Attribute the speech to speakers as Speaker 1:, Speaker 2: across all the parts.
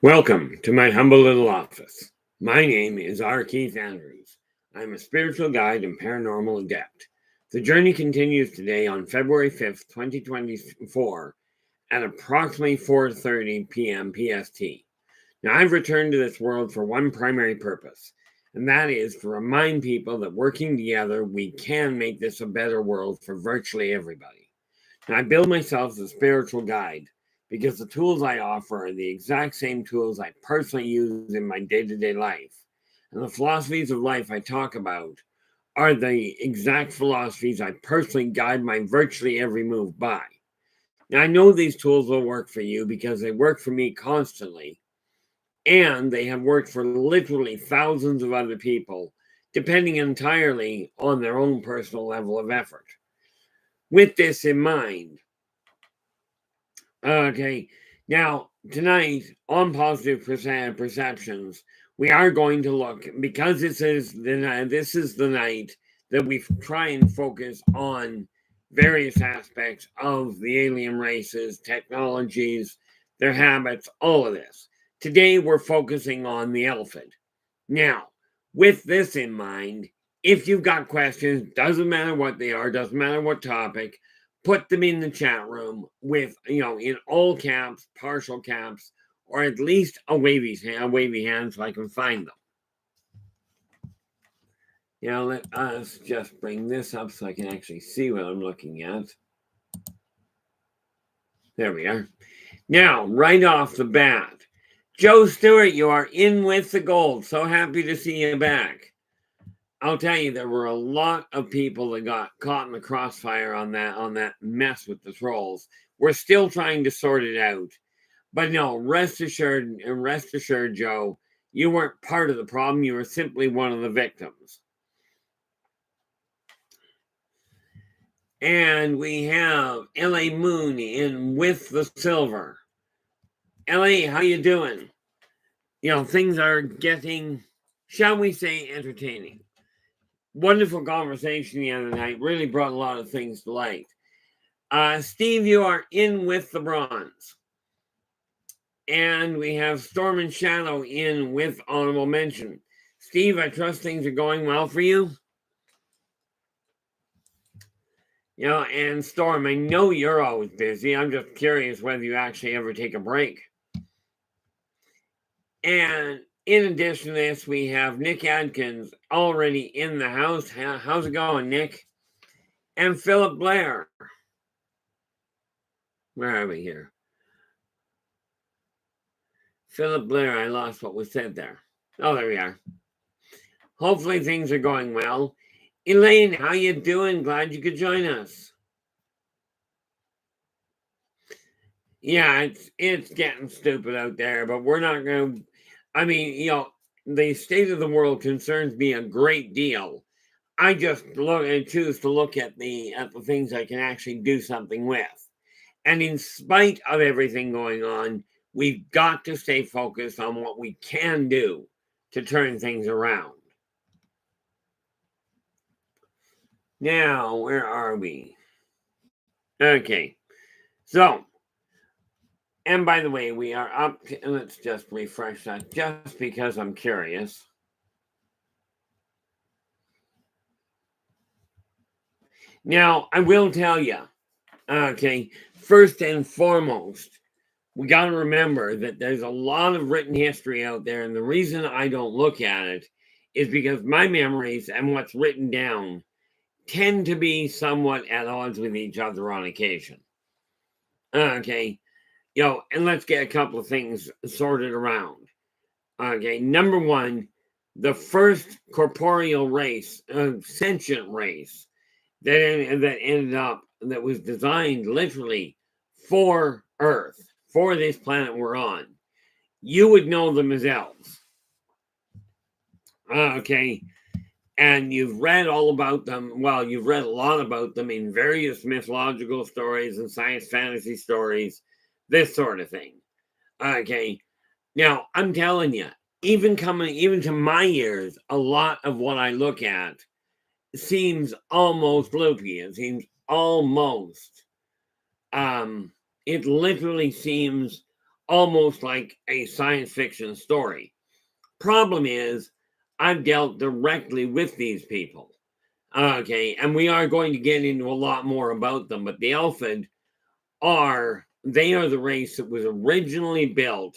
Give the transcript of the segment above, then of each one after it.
Speaker 1: Welcome to my humble little office. My name is R. Keith Andrews. I'm a spiritual guide and paranormal adept. The journey continues today on February 5th, 2024 at approximately 4:30 p.m. PST. Now, I've returned to this world for one primary purpose, and that is to remind people that working together, we can make this a better world for virtually everybody. Now, I build myself as a spiritual guide because the tools I offer are the exact same tools I personally use in my day-to-day life. And the philosophies of life I talk about are the exact philosophies I personally guide my virtually every move by. Now, I know these tools will work for you because they work for me constantly, and they have worked for literally thousands of other people, depending entirely on their own personal level of effort. With this in mind, okay, now tonight on positive perceptions, we are going to look, because this is the night that we try and focus on various aspects of the alien races, technologies, their habits, all of this. Today we're focusing on the Elfydd. Now, with this in mind, if you've got questions, doesn't matter what they are, doesn't matter what topic, put them in the chat room with, in all caps, partial caps, or at least a wavy hand so I can find them. Now, let us just bring this up so I can actually see what I'm looking at. There we are. Now, right off the bat, Joe Stewart, you are in with the gold. So happy to see you back. I'll tell you, there were a lot of people that got caught in the crossfire on that mess with the trolls. We're still trying to sort it out. But no, rest assured, Joe, you weren't part of the problem. You were simply one of the victims. And we have L.A. Moon in with the silver. L.A., how you doing? Things are getting, shall we say, entertaining. Wonderful conversation the other night. Really brought a lot of things to light. Steve, you are in with the bronze. And we have Storm and Shadow in with honorable mention. Steve, I trust things are going well for you. And Storm, I know you're always busy. I'm just curious whether you actually ever take a break. And in addition to this, we have Nick Adkins already in the house. How's it going, Nick? And Philip Blair. Where are we here? Philip Blair, I lost what was said there. Oh, there we are. Hopefully things are going well. Elaine, how you doing? Glad you could join us. Yeah, it's getting stupid out there, but we're not going to... I mean, the state of the world concerns me a great deal. I just choose to look at the things I can actually do something with. And in spite of everything going on, we've got to stay focused on what we can do to turn things around. Now, where are we? Okay. So, and by the way, we are up to, let's just refresh that just because I'm curious. Now, I will tell you, okay, first and foremost, we got to remember that there's a lot of written history out there, and the reason I don't look at it is because my memories and what's written down tend to be somewhat at odds with each other on occasion. Okay, and let's get a couple of things sorted around. Okay, number one, the first corporeal race, sentient race, that was designed literally for Earth, for this planet we're on, you would know them as elves. Okay, and you've read all about them. Well, you've read a lot about them in various mythological stories and science fantasy stories, this sort of thing. Okay, now I'm telling you, even to my ears, a lot of what I look at seems almost loopy. It seems almost, it literally seems almost like a science fiction story. Problem is, I've dealt directly with these people. Okay, and we are going to get into a lot more about them, but the Elfydd they are the race that was originally built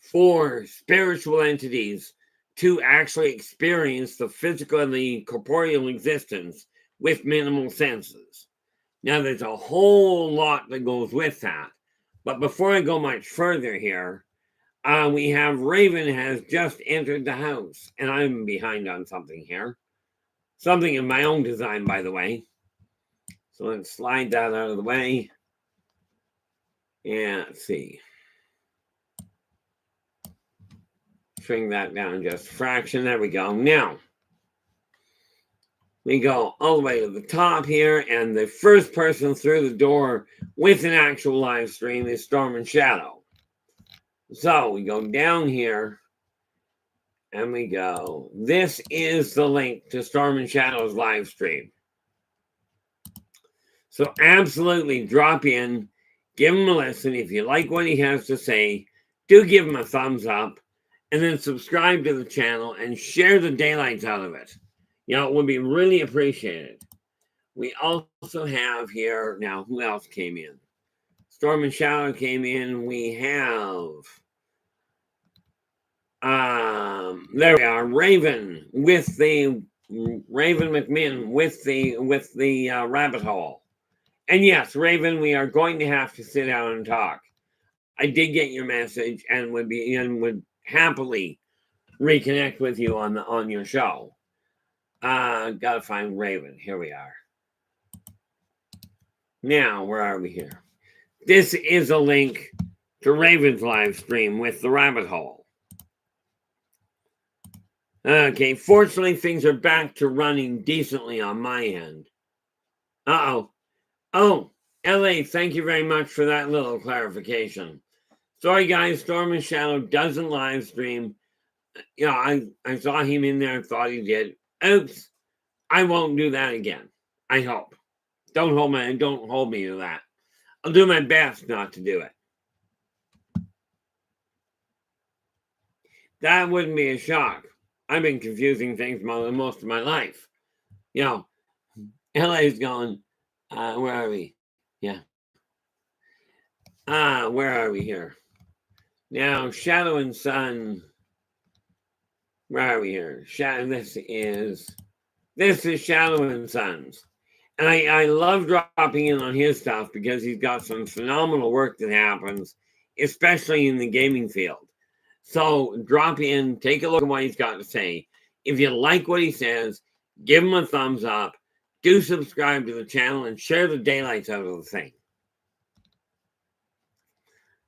Speaker 1: for spiritual entities to actually experience the physical and the corporeal existence with minimal senses. Now, there's a whole lot that goes with that. But before I go much further here, we have Raven has just entered the house, and I'm behind on something here. Something in my own design, by the way. So let's slide that out of the way. And let's see. Shrink that down just a fraction. There we go. Now, we go all the way to the top here, and the first person through the door with an actual live stream is Storm and Shadow. So we go down here, and we go. This is the link to Storm and Shadow's live stream. So absolutely drop in, give him a listen. If you like what he has to say, do give him a thumbs up, and then subscribe to the channel and share the daylights out of it. You know, it would be really appreciated. We also have here, now, who else came in? Storm and Shadow came in. We have, there we are, Raven McMinn with the rabbit hole. And yes, Raven, we are going to have to sit down and talk. I did get your message and would happily reconnect with you on your show. Gotta find Raven. Here we are. Now, where are we here? This is a link to Raven's live stream with the rabbit hole. Okay, fortunately, things are back to running decently on my end. Uh-oh. Oh, LA, thank you very much for that little clarification. Sorry, guys, Storm and Shadow doesn't live stream. You know, I saw him in there and thought he did. Oops. I won't do that again. I hope. Don't hold me to that. I'll do my best not to do it. That wouldn't be a shock. I've been confusing things most of my life. You know, LA's going, where are we? Yeah. Where are we here? Now, Shadow and Sun. Where are we here? This is Shadow and Sons. And I love dropping in on his stuff because he's got some phenomenal work that happens, especially in the gaming field. So drop in, take a look at what he's got to say. If you like what he says, give him a thumbs up. Do subscribe to the channel and share the daylights out of the thing.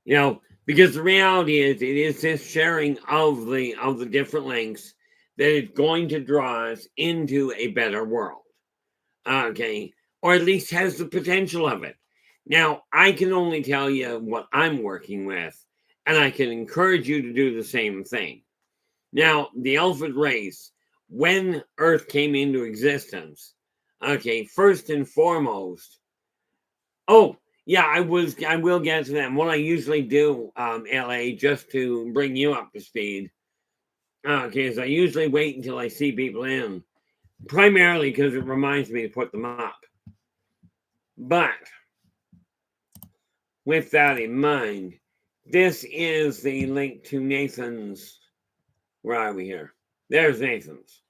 Speaker 1: You know, because the reality is, it is this sharing of the different links that is going to draw us into a better world. Okay, or at least has the potential of it. Now, I can only tell you what I'm working with, and I can encourage you to do the same thing. Now, the Elfydd race, when Earth came into existence, okay, first and foremost, oh, yeah, I will get to them. What I usually do, LA, just to bring you up to speed, okay, is I usually wait until I see people in, primarily because it reminds me to put them up. But with that in mind, this is the link to Nathan's. Where are we here? There's Nathan's.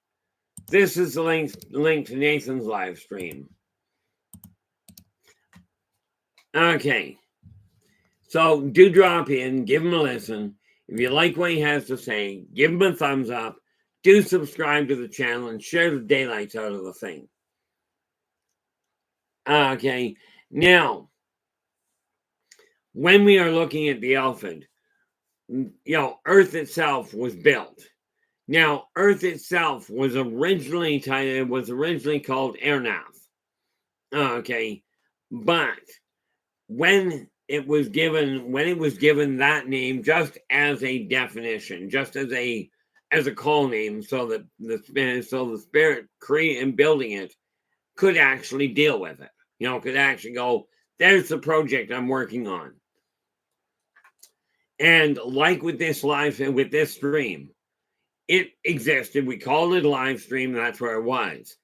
Speaker 1: This is the link to Nathan's live stream. Okay. So do drop in, give him a listen. If you like what he has to say, give him a thumbs up. Do subscribe to the channel and share the daylights out of the thing. Okay. Now, when we are looking at the Elfydd, you know, Earth itself was built. Now, Earth itself was originally called Ernath. Okay, but when it was given that name, just as a definition, just as a call name, so that the spirit and building it could actually deal with it. You know, could actually go, there's the project I'm working on. And like with this stream, it existed. We called it a live stream. That's where it was.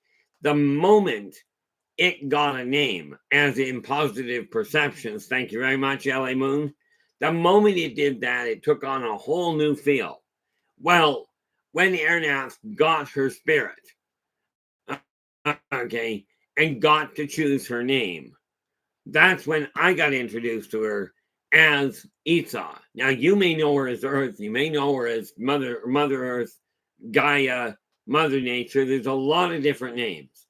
Speaker 1: The moment it got a name, as in positive perceptions, thank you very much, LA Moon. The moment it did that, it took on a whole new feel. Well, when Ernath got her spirit, okay, and got to choose her name, that's when I got introduced to her as Esau. Now, you may know her as Earth, you may know her as Mother Earth, Gaia, Mother Nature. There's a lot of different names.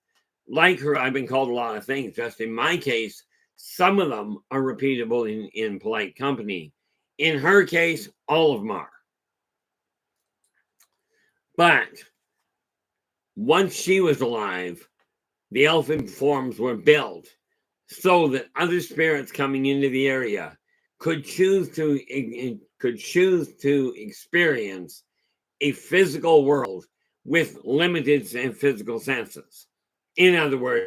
Speaker 1: Like her, I've been called a lot of things. Just in my case, some of them are repeatable in polite company. In her case, all of them are. But once she was alive, the elfin forms were built so that other spirits coming into the area could choose to experience a physical world with limited physical senses. In other words,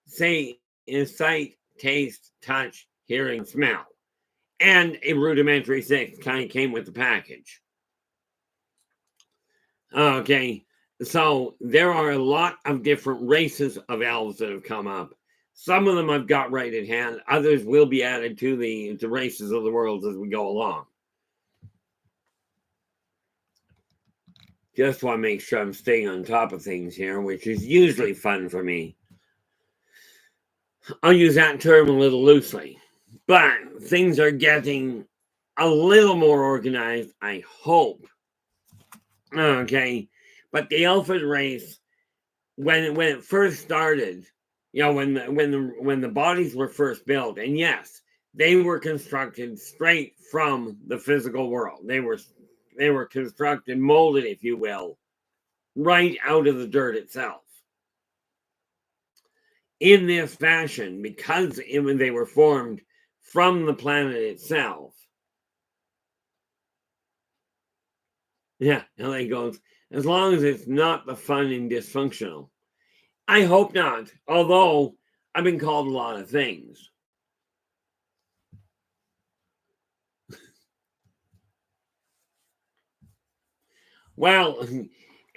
Speaker 1: say in sight, taste, touch, hearing, smell, and a rudimentary sixth kind of came with the package. Okay, so there are a lot of different races of elves that have come up. Some of them I've got right at hand. Others will be added to the races of the world as we go along. Just want to make sure I'm staying on top of things here, which is usually fun for me. I'll use that term a little loosely, but things are getting a little more organized, I hope. Okay, but the Elfydd race, when it first started, you know, when the bodies were first built, and yes, they were constructed straight from the physical world. They were constructed, molded, if you will, right out of the dirt itself. In this fashion, because they were formed from the planet itself. Yeah, LA goes, as long as it's not the fun and dysfunctional. I hope not, although I've been called a lot of things. Well,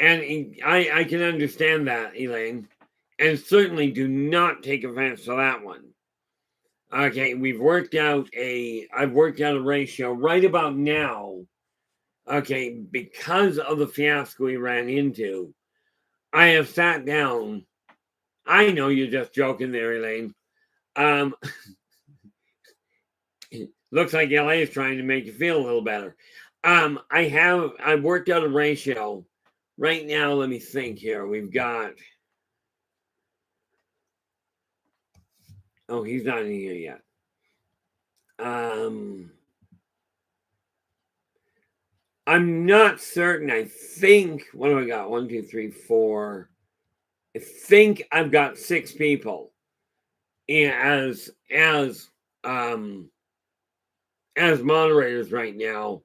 Speaker 1: and I can understand that, Elaine, and certainly do not take offense to that one. Okay, I've worked out a ratio right about now. Okay, because of the fiasco we ran into, I have sat down. I know you're just joking there, Elaine. Looks like LA is trying to make you feel a little better. I've worked out a ratio. Right now, let me think here. We've got. Oh, he's not in here yet. I'm not certain. I think, what do I got? 1, 2, 3, 4. I think I've got 6 people as moderators right now.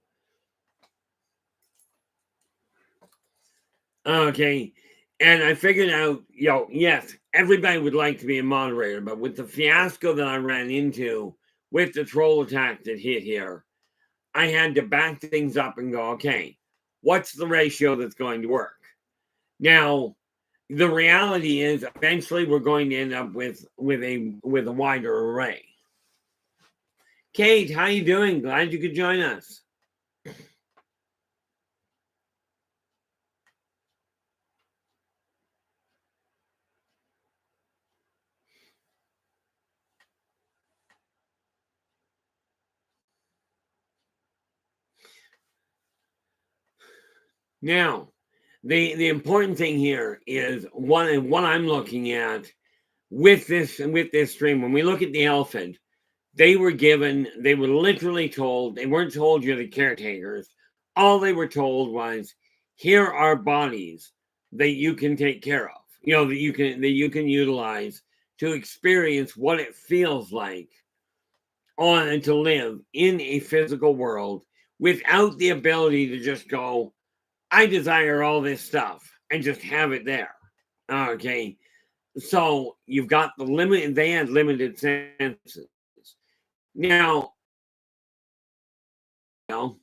Speaker 1: Okay. And I figured out, yes, everybody would like to be a moderator, but with the fiasco that I ran into with the troll attack that hit here, I had to back things up and go, okay, what's the ratio that's going to work? Now, the reality is eventually we're going to end up with a wider array. Kate, how you doing? Glad you could join us. Now, the important thing here is what I'm looking at with this stream. When we look at the Elfydd, they were literally told, they weren't told you're the caretakers. All they were told was, here are bodies that you can take care of, that you can utilize to experience what it feels like and to live in a physical world without the ability to just go, I desire all this stuff and just have it there. Okay. So you've got they had limited senses. Now, Well,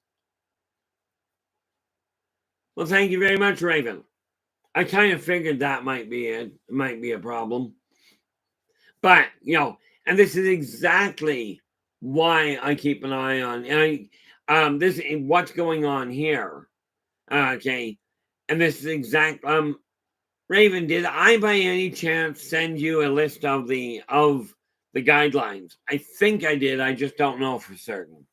Speaker 1: thank you very much, Raven. I kind of figured that might be a problem. But, and this is exactly why I keep an eye on, and this is what's going on here. Okay. And this is Raven, did I by any chance send you a list of the guidelines? I think I did. I just don't know for certain.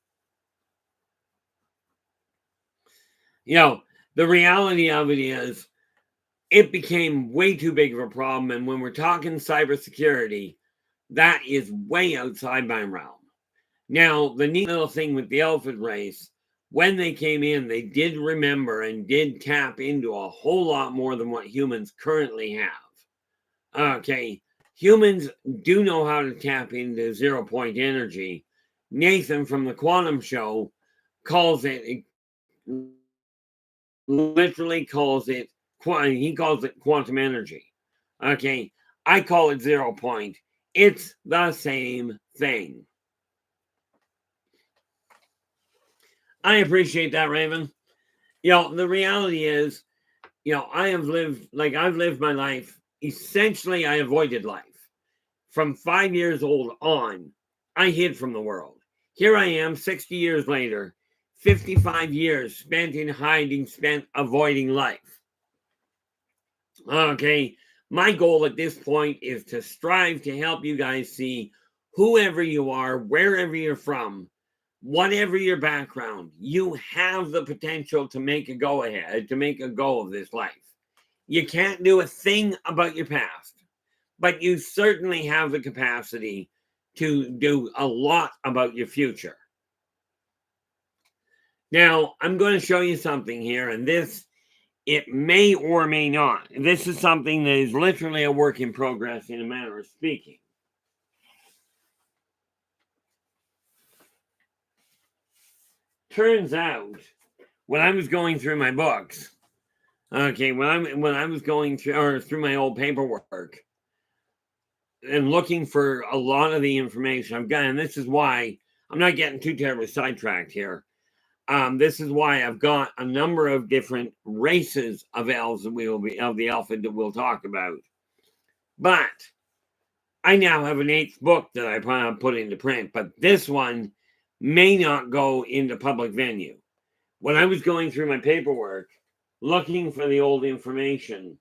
Speaker 1: The reality of it is it became way too big of a problem. And when we're talking cybersecurity, that is way outside my realm. Now, the neat little thing with the Elfydd race, when they came in, they did remember and did tap into a whole lot more than what humans currently have. Okay, humans do know how to tap into 0-point energy. Nathan from the Quantum Show literally calls it quantum energy. Okay, I call it 0 point. It's the same thing. I appreciate that, Raven. The reality is, I've lived my life. Essentially, I avoided life. From 5 years old on, I hid from the world. Here I am, 60 years later, 55 years spent in hiding, spent avoiding life. Okay, my goal at this point is to strive to help you guys see whoever you are, wherever you're from, whatever your background, you have the potential to make a go of this life. You can't do a thing about your past, but you certainly have the capacity to do a lot about your future. Now, I'm going to show you something here, and it may or may not. This is something that is literally a work in progress in a manner of speaking. Turns out, when I was going through my books, okay, when I was going through my old paperwork and looking for a lot of the information I've got, and this is why I'm not getting too terribly sidetracked here. This is why I've got a number of different races of elves of the Elfydd that we'll talk about. But I now have an 8th book that I plan to put into print, but this one may not go into public venue. When I was going through my paperwork, looking for the old information,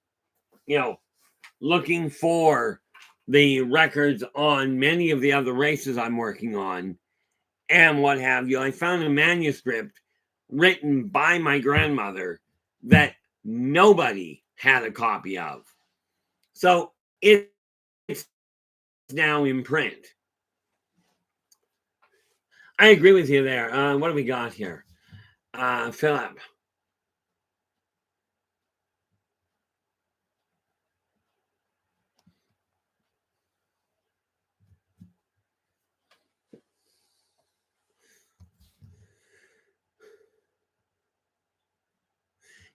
Speaker 1: looking for the records on many of the other races I'm working on and what have you, I found a manuscript written by my grandmother that nobody had a copy of. So it's now in print. I agree with you there. What do we got here? Philip.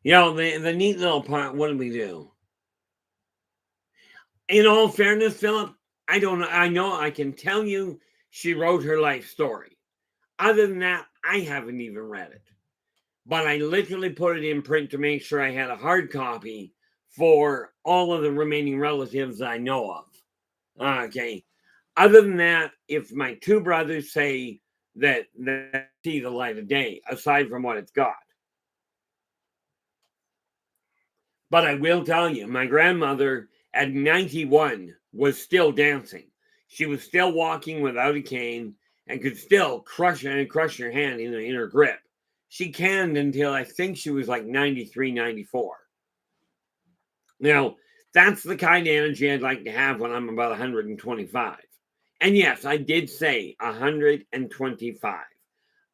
Speaker 1: The neat little part, what did we do? In all fairness, Philip, I don't know. I know I can tell you she wrote her life story. Other than that, I haven't even read it. But I literally put it in print to make sure I had a hard copy for all of the remaining relatives I know of. Okay. Other than that, if my 2 brothers say that see the light of day, aside from what it's got. But I will tell you, my grandmother at 91 was still dancing. She was still walking without a cane and could still crush her hand in her grip. She canned until I think she was like 93, 94. Now, that's the kind of energy I'd like to have when I'm about 125. And yes, I did say 125.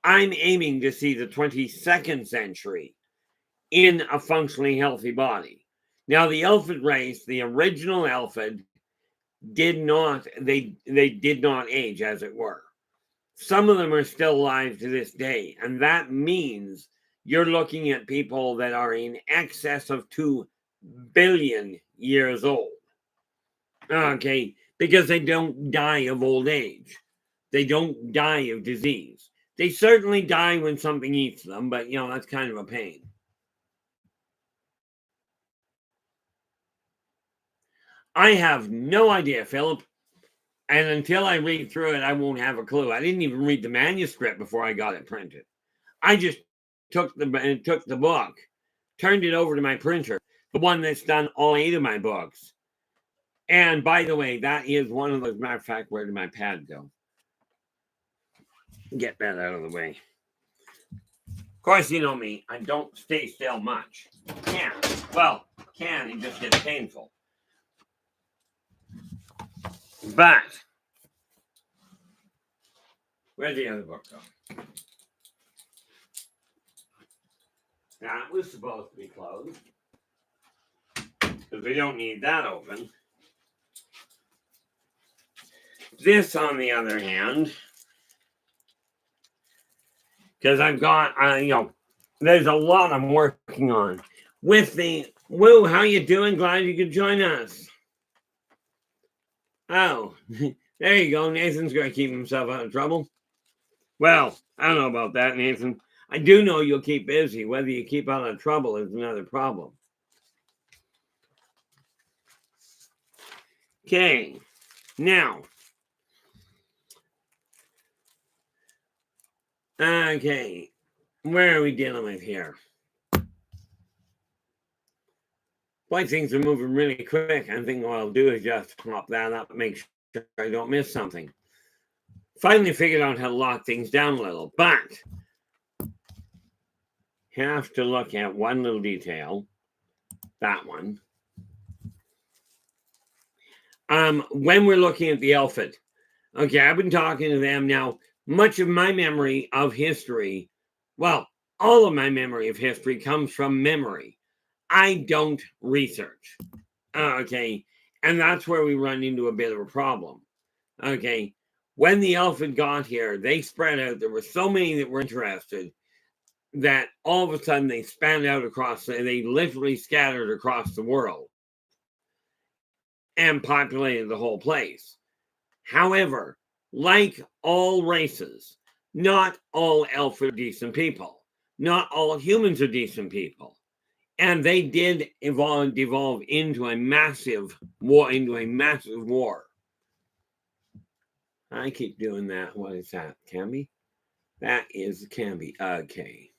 Speaker 1: I'm aiming to see the 22nd century in a functionally healthy body. Now, the Elfydd race, the original Elfydd, did not age, as it were. Some of them are still alive to this day, and that means you're looking at people that are in excess of 2 billion years old. Okay, because they don't die of old age. They don't die of disease. They certainly die when something eats them, but, that's kind of a pain. I have no idea, Philip. And until I read through it, I won't have a clue. I didn't even read the manuscript before I got it printed. I just took the book, turned it over to my printer, the one that's done all 8 of my books. And by the way, that is one of those. Matter of fact, where did my pad go? Get that out of the way. Of course, you know me. I don't stay still much. Can. It just gets painful. But where'd the other book go? That was supposed to be closed, because we don't need that open. This, on the other hand, because I've got, there's a lot I'm working on. With the, Woo, how you doing? Glad you could join us. Oh, there you go. Nathan's going to keep himself out of trouble. Well, I don't know about that, Nathan. I do know you'll keep busy. Whether you keep out of trouble is another problem. Okay, now. Okay, where are we dealing with here? Boy, things are moving really quick. I think what I'll do is just pop that up and make sure I don't miss something. Finally figured out how to lock things down a little, but have to look at one little detail. That one. When we're looking at the Elfydd. Okay, I've been talking to them now. Much of my memory of history, well, all of my memory of history comes from memory. I don't research. Okay, and that's where we run into a bit of a problem. Okay, when the Elfydd got here, they spread out. There were so many that were interested that all of a sudden they spanned out across, they literally scattered across the world and populated the whole place. However, like all races, not all elves are decent people. Not all humans are decent people. And they did devolve into a massive war. I keep doing that. What is that? Camby? That is Camby. Okay.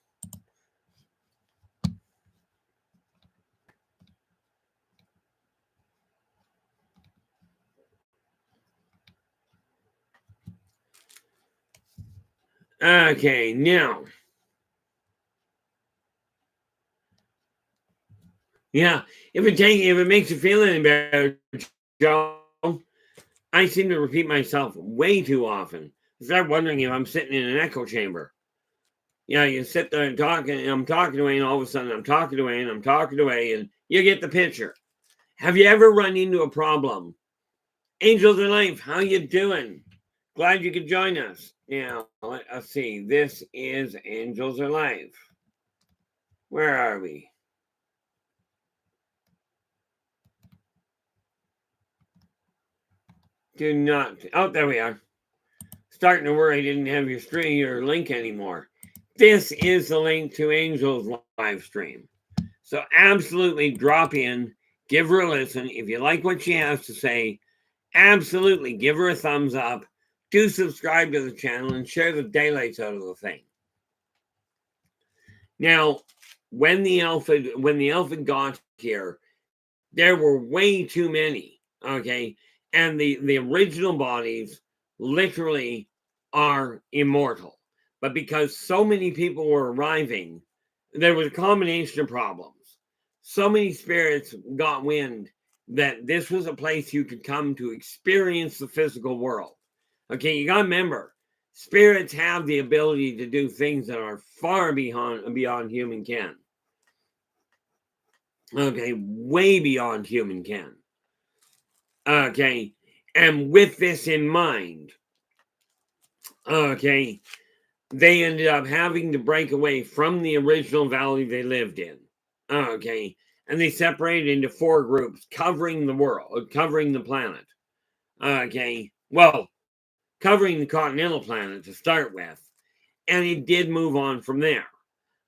Speaker 1: Okay, now. Yeah, if it makes you feel any better, Joe, I seem to repeat myself way too often. I start wondering if I'm sitting in an echo chamber. Yeah, you sit there and talk, and I'm talking away, and all of a sudden I'm talking away, and I'm talking away, and you get the picture. Have you ever run into a problem? Angels in Life, how you doing? Glad you could join us. Now, let's see. This is Angels in Life. Where are we? Do not. Oh, there we are. Starting to worry I didn't have your link anymore. This is the link to Angel's live stream. So absolutely drop in, give her a listen. If you like what she has to say, absolutely give her a thumbs up. Do subscribe to the channel and share the daylights out of the thing. Now, when the Elfydd got here, there were way too many. Okay, and the original bodies literally are immortal. But because so many people were arriving, there was a combination of problems. So many spirits got wind that this was a place you could come to experience the physical world. Okay, you got to remember, spirits have the ability to do things that are far beyond human can. Okay, way beyond human can. Okay, and with this in mind, okay, they ended up having to break away from the original valley they lived in. Okay, and they separated into 4 groups covering the world, covering the planet. Okay, well, covering the continental planet to start with. and it did move on from there.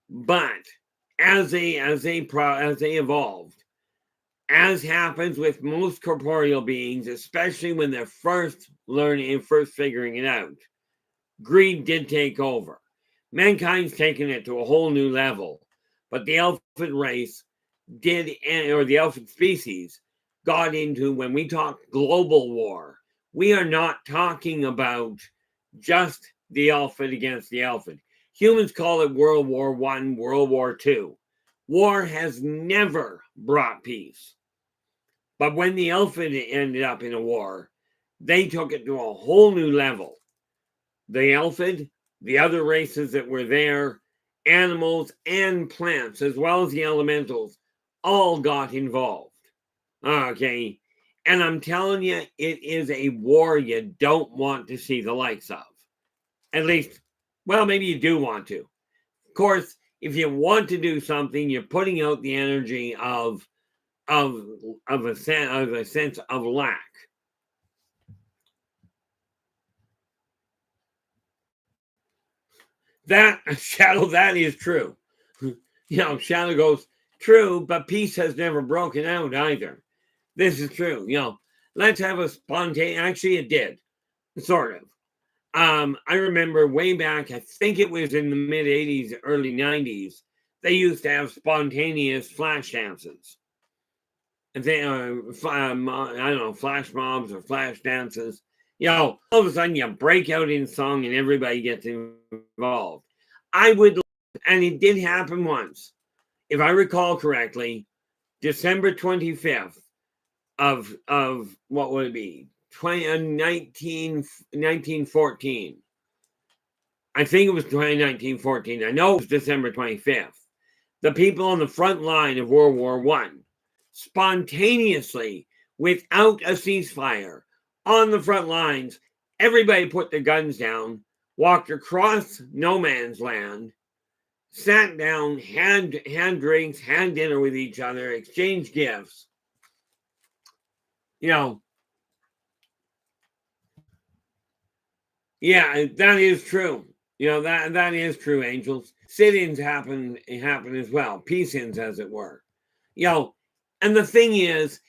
Speaker 1: But as they evolved, as happens with most corporeal beings, especially when they're first learning and first figuring it out, greed did take over. Mankind's taken it to a whole new level, but the Elfydd race did, or the Elfydd species, got into, when we talk global war, we are not talking about just the Elfydd against the Elfydd. Humans call it World War I, World War II. War has never brought peace. But when the Elfydd ended up in a war, they took it to a whole new level. The Elfydd, the other races that were there, animals and plants, as well as the elementals, all got involved. Okay, and I'm telling you, it is a war you don't want to see the likes of. At least, well, maybe you do want to. Of course, if you want to do something, you're putting out the energy of a sense of lack. That, Shadow, that is true. Shadow goes, true, but peace has never broken out either. This is true. Let's have a spontaneous, actually it did, sort of. I remember way back, I think it was in the mid 80s, early 90s, they used to have spontaneous flash dances. And they, I don't know, flash mobs or flash dances. All of a sudden you break out in song and everybody gets involved. And it did happen once. If I recall correctly, December 25th of what would it be? 1914. I think it was 1914. I know it was December 25th. The people on the front line of World War I, spontaneously, without a ceasefire, on the front lines, everybody put their guns down, walked across no man's land, sat down, had drinks, had dinner with each other, exchanged gifts. Yeah, that is true. That is true, angels. Sit-ins happen as well. Peace-ins, as it were. And the thing is,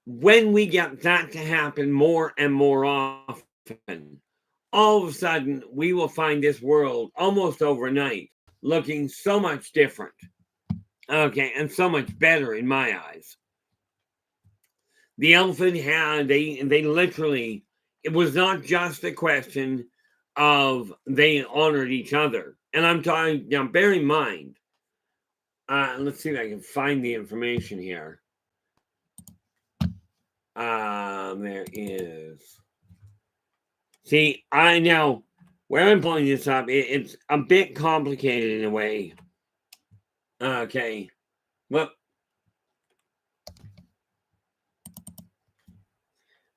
Speaker 1: when we get that to happen more and more often, all of a sudden, we will find this world almost overnight looking so much different. Okay, and so much better in my eyes. The Elfydd had, they literally, it was not just a question of they honored each other. And I'm talking, now bear in mind, let's see if I can find the information here. There is. See, where I'm pulling this up, it's a bit complicated in a way. Okay. Well,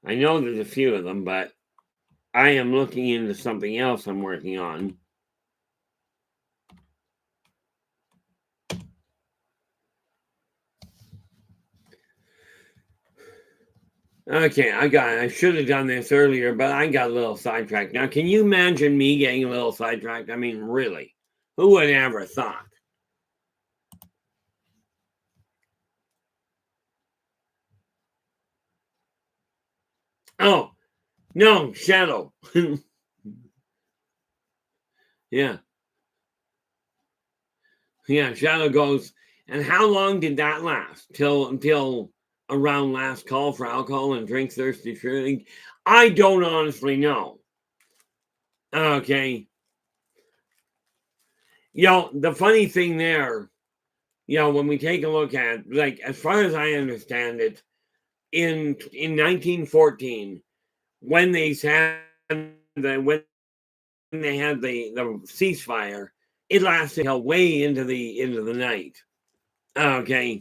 Speaker 1: I know there's a few of them, but I am looking into something else I'm working on. Okay, I should have done this earlier, but I got a little sidetracked. Now, can you imagine me getting a little sidetracked? I mean, really, who would have ever thought? Oh, no, Shadow. Yeah. Yeah, Shadow goes, and how long did that last? Until around last call for alcohol and drink thirsty shooting? I don't honestly know. Okay. The funny thing there, when we take a look at, like, as far as I understand it, in 1914, when they had the ceasefire, it lasted until way into the night. Okay.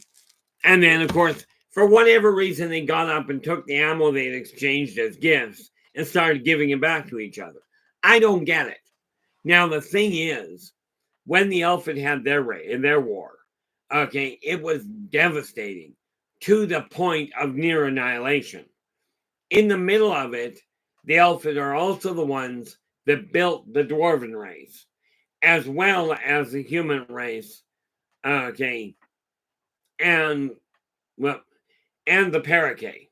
Speaker 1: And then, of course, for whatever reason, they got up and took the ammo they'd exchanged as gifts and started giving it back to each other. I don't get it. Now, the thing is, when the Elfydd had their war, okay, it was devastating to the point of near annihilation. In the middle of it, the Elfydd are also the ones that built the Dwarven race. as well as the human race, okay, and well, and the parakeet.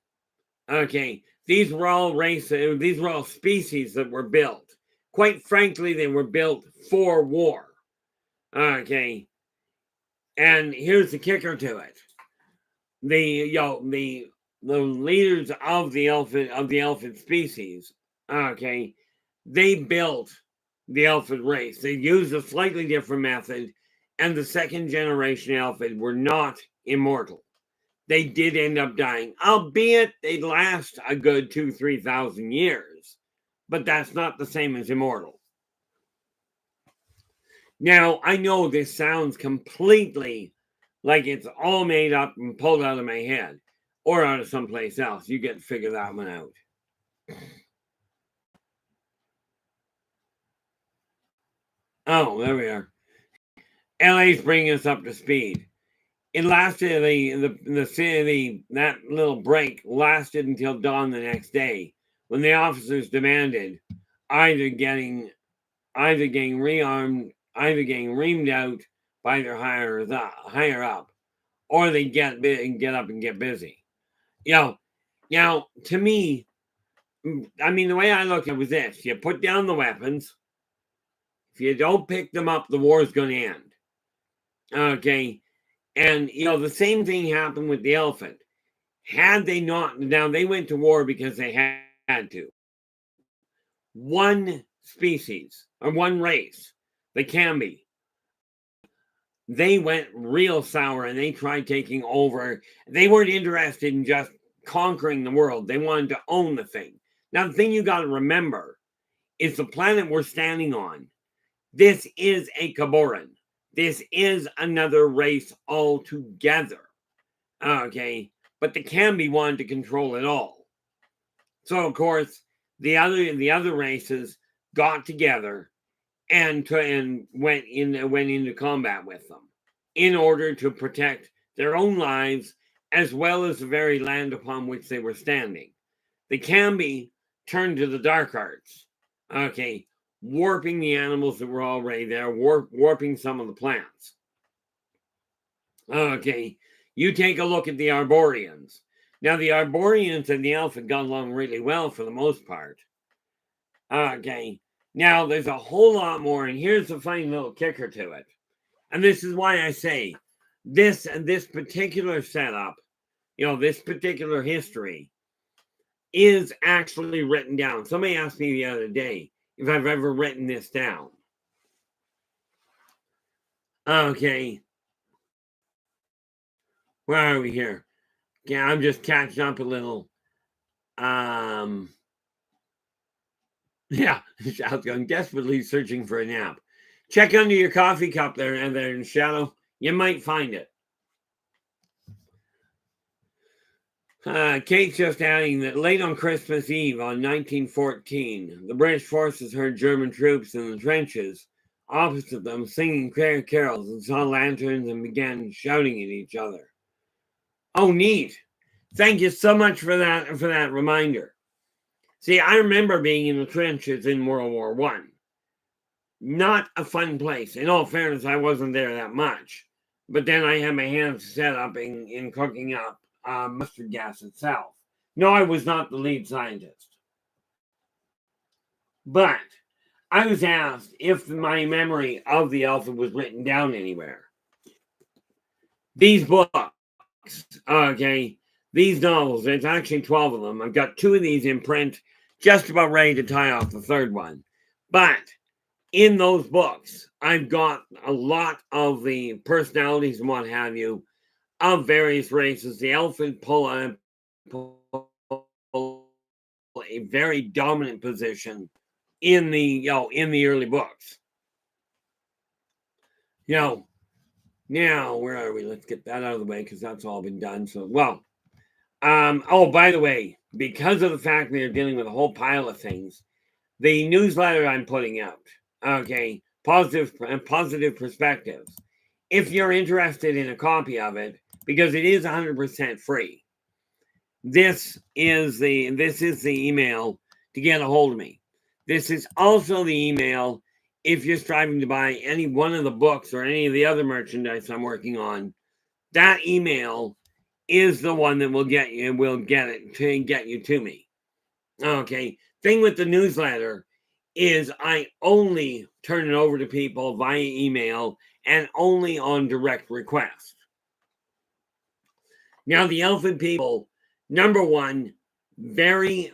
Speaker 1: Okay, these were all races, these were all species that were built. Quite frankly, they were built for war. Okay, and here's the kicker to it: the leaders of the Elfydd species. Okay, they built the Elfydd race. They used a slightly different method, and the second generation Elfydd were not immortal. They did end up dying, albeit they'd last a good 2,000-3,000 years. But that's not the same as immortal. Now, I know this sounds completely like it's all made up and pulled out of my head or out of someplace else. You get to figure that one out. Oh, there we are. LA's bringing us up to speed. It lasted the city, that little break lasted until dawn the next day, when the officers demanded either getting rearmed, either getting reamed out by their higher up, or they get up and get busy. Now to me, I mean, the way I look at it was this: you put down the weapons. If you don't pick them up, the war is going to end. Okay. And, the same thing happened with the Elfydd. Had they not, now they went to war because they had to. One species, or one race, the Cambi, they went real sour and they tried taking over. They weren't interested in just conquering the world. They wanted to own the thing. Now, the thing you got to remember is the planet we're standing on. This is a Caboran. This is another race altogether. Okay, but the Cambi wanted to control it all. So of course, the other races got together and went into combat with them in order to protect their own lives as well as the very land upon which they were standing. The Cambi turned to the dark arts. Okay, warping the animals that were already there, warping some of the plants. Okay, you take a look at the Arboreans. Now, the Arboreans and the Elfydd got along really well for the most part. Okay, now there's a whole lot more, and here's the funny little kicker to it. And this is why I say this particular setup, this particular history is actually written down. Somebody asked me the other day if I've ever written this down. Okay. Where are we here? Yeah, I'm just catching up a little. Yeah, Shadow's going desperately searching for a nap. Check under your coffee cup there in Shadow. You might find it. Kate's just adding that late on Christmas Eve on 1914, the British forces heard German troops in the trenches opposite them singing carols and saw lanterns and began shouting at each other. Oh, neat. Thank you so much for that reminder. See, I remember being in the trenches in World War I. Not a fun place. In all fairness, I wasn't there that much. But then I had my hands set up in cooking up mustard gas itself. No, I was not the lead scientist. But I was asked if my memory of the Elfydd was written down anywhere. These books, okay, these novels, there's actually 12 of them. I've got 2 of these in print, just about ready to tie off the 3rd one. But in those books, I've got a lot of the personalities and what have you of various races. The Elfydd pull a very dominant position in the early books. Now, where are we? Let's get that out of the way because that's all been done. So, by the way, because of the fact they're dealing with a whole pile of things, the newsletter I'm putting out, okay, positive perspectives. If you're interested in a copy of it, because it is 100% free, this is the email to get a hold of me. This is also the email if you're striving to buy any one of the books or any of the other merchandise I'm working on, that email is the one that will get you to me. Okay. Thing with the newsletter is I only turn it over to people via email and only on direct request. Now, the Elfydd people, number one, very,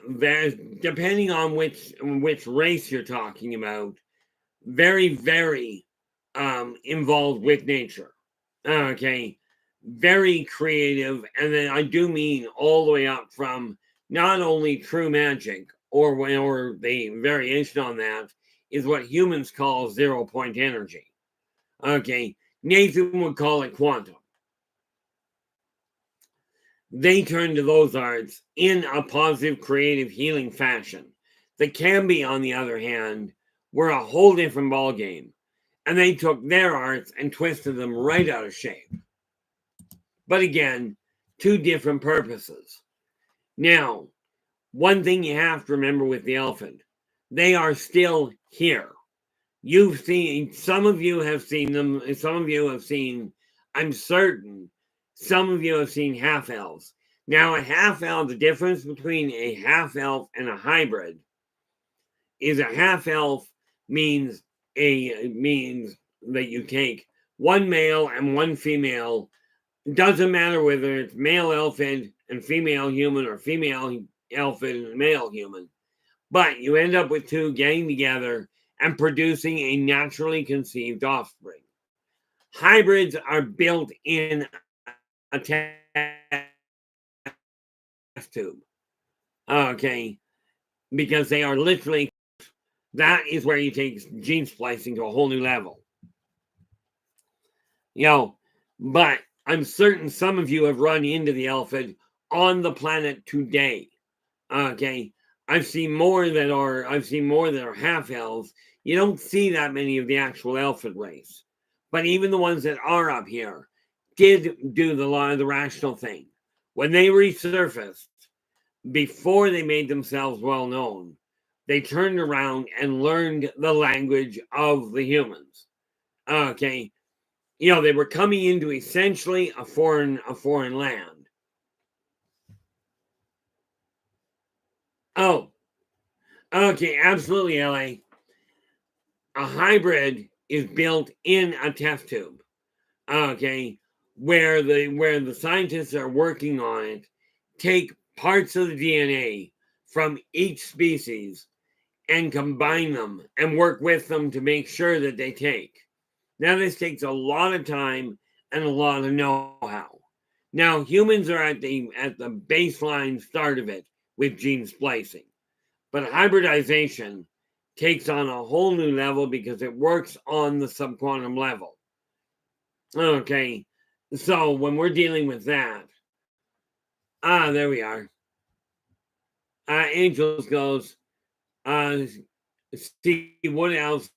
Speaker 1: depending on which race you're talking about, very, very involved with nature. Okay. Very creative. And then I do mean all the way up from not only true magic or the variation on that is what humans call 0-point energy. Okay. Nathan would call it quantum. They turn to those arts in a positive, creative, healing fashion. The Cambi, on the other hand, were a whole different ballgame. And they took their arts and twisted them right out of shape. But again, two different purposes. Now, one thing you have to remember with the Elfydd, they are still here. You've seen, some of you have seen them, some of you have seen, I'm certain, some of you have seen half-elves. Now, a half-elf, the difference between a half-elf and a hybrid is a half-elf means that you take one male and one female. It doesn't matter whether it's male Elfydd and female human or female Elfydd and male human. But you end up with two getting together and producing a naturally conceived offspring. Hybrids are built in a test tube. Okay. Because they are literally, that is where you take gene splicing to a whole new level. But I'm certain some of you have run into the Elfydd on the planet today. Okay. I've seen more that are half elves. You don't see that many of the actual Elfydd race. But even the ones that are up here did do the rational thing. When they resurfaced, before they made themselves well known, they turned around and learned the language of the humans. Okay. They were coming into essentially a foreign land. Oh, okay, absolutely, LA. A hybrid is built in a test tube. Okay, where the scientists are working on it, take parts of the DNA from each species and combine them and work with them to make sure that they take. Now, this takes a lot of time and a lot of know-how. Now, humans are at the baseline start of it with gene splicing. But hybridization takes on a whole new level because it works on the subquantum level. Okay, so when we're dealing with that, there we are. Angels goes, see what else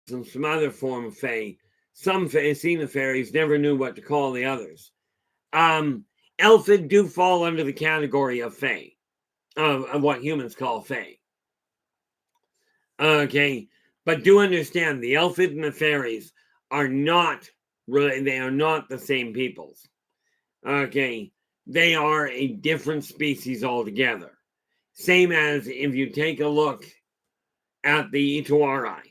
Speaker 1: and some other form of fae. Some seen the fairies never knew what to call the others. Elfydd do fall under the category of fae, of what humans call fae. Okay, but do understand the Elfydd and the fairies are not the same peoples. Okay, they are a different species altogether. Same as if you take a look at the Ituari.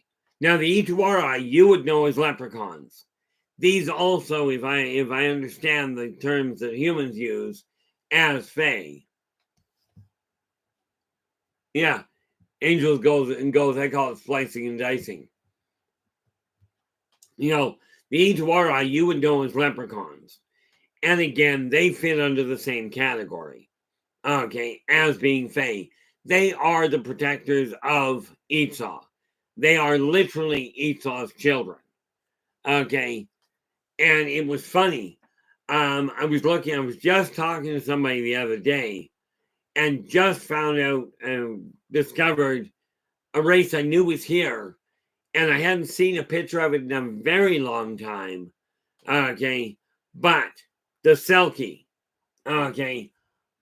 Speaker 1: Now, the Ituari you would know as leprechauns. These also, if I understand the terms that humans use, as fae. Yeah, Angels goes, I call it slicing and dicing. The Ituari you would know as leprechauns. And again, they fit under the same category. Okay, as being fae. They are the protectors of Esau. They are literally Esau's children. Okay, and it was funny. I was just talking to somebody the other day and just found out and discovered a race I knew was here, and I hadn't seen a picture of it in a very long time. Okay, but the Selkie, okay,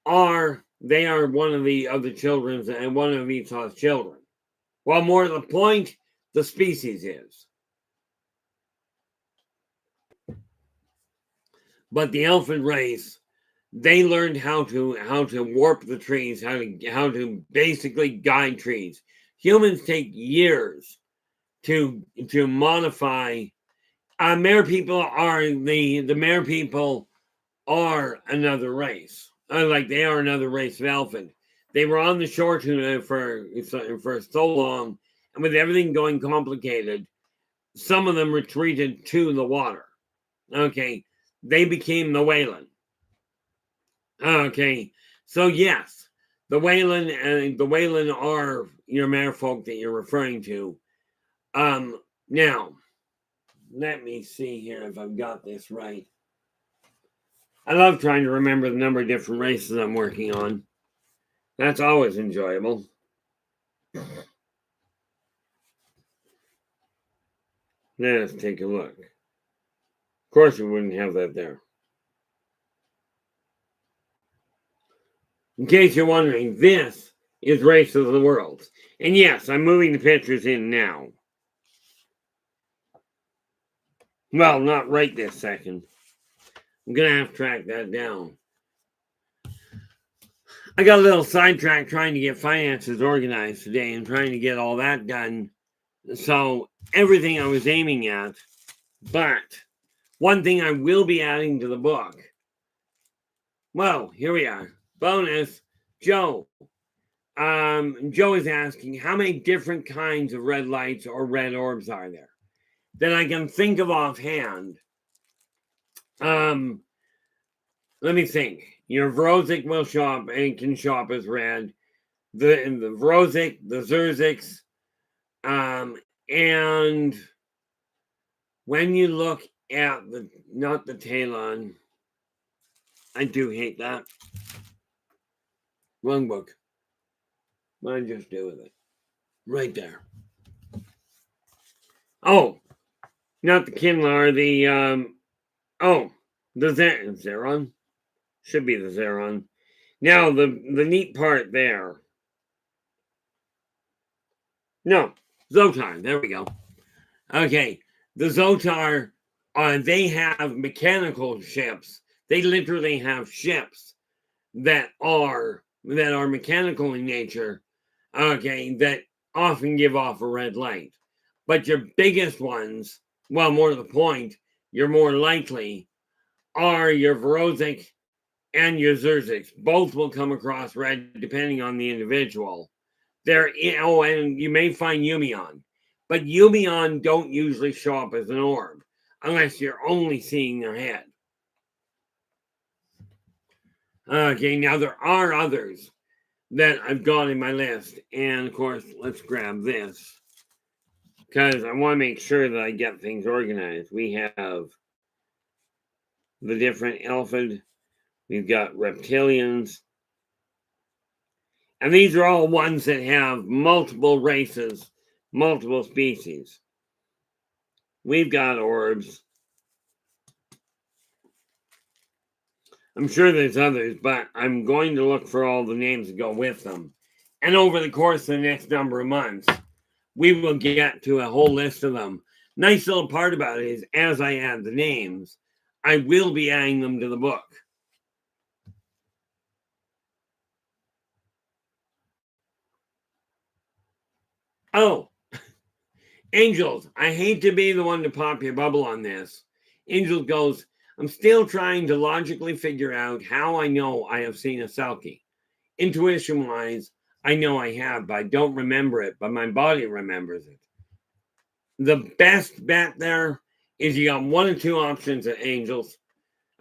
Speaker 1: they are one of the children and one of Esau's children. Well, more to the point, the species is. But the Elfydd race, they learned how to warp the trees, how to basically guide trees. Humans take years to modify. Mare people are the Mare people are another race. Like they are another race of Elfydd. They were on the shore for so long, and with everything going complicated, some of them retreated to the water. Okay, they became the Wayland. Okay, so yes, the Wayland and the Wayland are your Mare folk that you're referring to. Now, let me see here if I've got this right. I love trying to remember the number of different races I'm working on. That's always enjoyable. Let's take a look. Of course, we wouldn't have that there. In case you're wondering, this is Race of the Worlds. And yes, I'm moving the pictures in now. Well, not right this second. I'm going to have to track that down. I got a little sidetracked trying to get finances organized today and trying to get all that done. So everything I was aiming at. But one thing I will be adding to the book. Well, here we are. Bonus, Joe. Joe is asking, how many different kinds of red lights or red orbs are there? That I can think of offhand. Let me think. Your Vrozic will show up and can show up as red. The Vrozic, the Zerzics, and when you look at not the Talon, I do hate that. Wrong book. What did I just do with it? Right there. Oh, not the Kinlar, the Zeron. Should be the Zeron. Now, the neat part there. No, Zotar. There we go. Okay, the Zotar, they have mechanical ships. They literally have ships that are mechanical in nature. Okay, that often give off a red light. But your biggest ones, well, more to the point, you're more likely are your Vrozic and your Zerzics. Both will come across red depending on the individual. And you may find Yumion. But Yumion don't usually show up as an orb unless you're only seeing their head. Okay, now there are others that I've got in my list. And of course, let's grab this because I want to make sure that I get things organized. We have the different Elfydd. We've got reptilians. And these are all ones that have multiple races, multiple species. We've got orbs. I'm sure there's others, but I'm going to look for all the names that go with them. And over the course of the next number of months, we will get to a whole list of them. Nice little part about it is, as I add the names, I will be adding them to the book. Oh, Angels, I hate to be the one to pop your bubble on this. Angels goes, I'm still trying to logically figure out how I know I have seen a Selkie. Intuition-wise, I know I have, but I don't remember it, but my body remembers it. The best bet there is you got one or two options at Angels.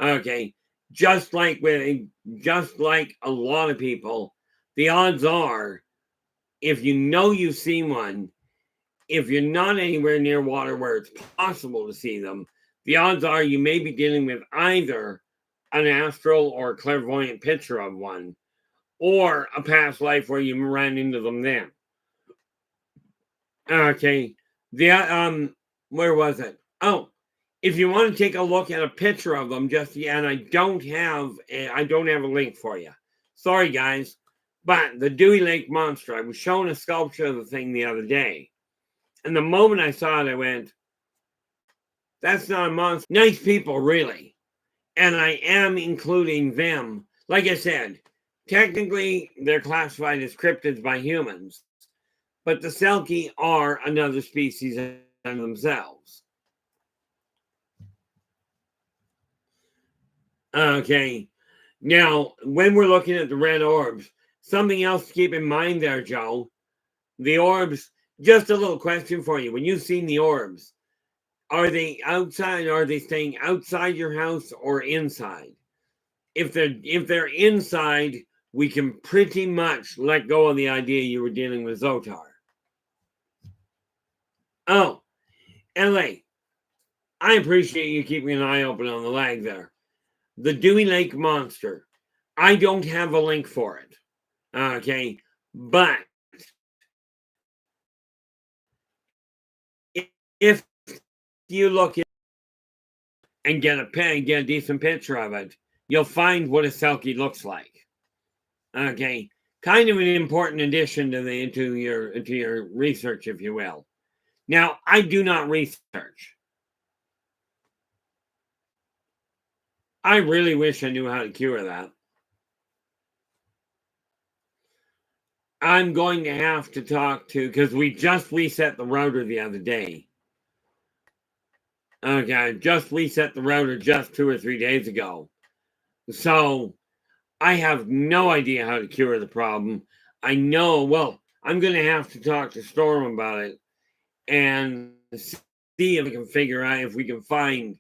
Speaker 1: Okay, just like a lot of people, the odds are, if you know you've seen one, if you're not anywhere near water where it's possible to see them, the odds are you may be dealing with either an astral or clairvoyant picture of one, or a past life where you ran into them then. Okay, where was it? Oh, if you want to take a look at a picture of them, and I don't have a link for you. Sorry, guys, but the Dewey Lake Monster. I was shown a sculpture of the thing the other day. And the moment I saw it, I went, that's not a monster. Nice people, really. And I am including them. Like I said, technically, they're classified as cryptids by humans, but the Selkie are another species in themselves. Okay. Now, when we're looking at the red orbs, something else to keep in mind there, Joe. The orbs, just a little question for you. When you've seen the orbs, are they outside? Are they staying outside your house or inside? If they're inside, we can pretty much let go of the idea you were dealing with Zotar. Oh, LA, I appreciate you keeping an eye open on the lag there. The Dewey Lake Monster. I don't have a link for it. Okay, but if you look and get a decent picture of it, you'll find what a Selkie looks like. Okay, kind of an important addition to your research, if you will. Now, I do not research. I really wish I knew how to cure that. I'm going to have to talk to, because we just reset the router the other day. Okay, I just reset the router just 2 or 3 days ago. So I have no idea how to cure the problem. I know, well, I'm going to have to talk to Storm about it and see if we can figure out if we can find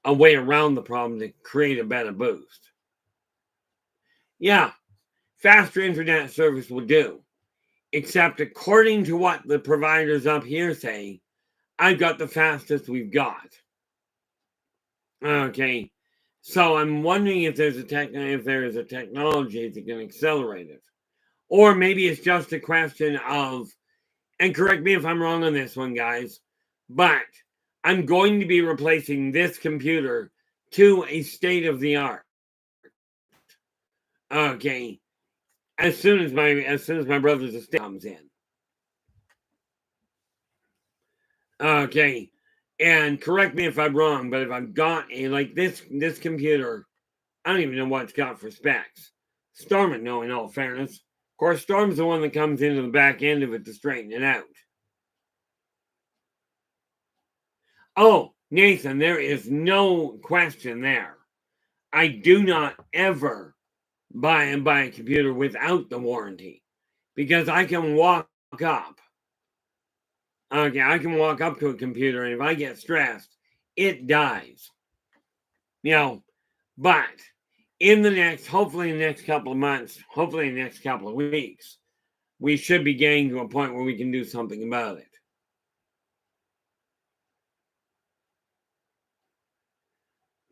Speaker 1: a way around the problem to create a better boost. Yeah, faster internet service will do. Except according to what the providers up here say, I've got the fastest we've got. Okay, so I'm wondering if there is a technology that can accelerate it, or maybe it's just a question of, and correct me if I'm wrong on this one, guys, but I'm going to be replacing this computer to a state of the art. Okay, as soon as my brother's estate comes in. Okay, and correct me if I'm wrong, but if I've got like this computer, I don't even know what it's got for specs. Storm would know, in all fairness. Of course, Storm's the one that comes into the back end of it to straighten it out. Oh, Nathan, there is no question there. I do not ever buy a computer without the warranty, because I can walk up. Okay, I can walk up to a computer, and if I get stressed, it dies. But hopefully in the next couple of months, hopefully in the next couple of weeks, we should be getting to a point where we can do something about it.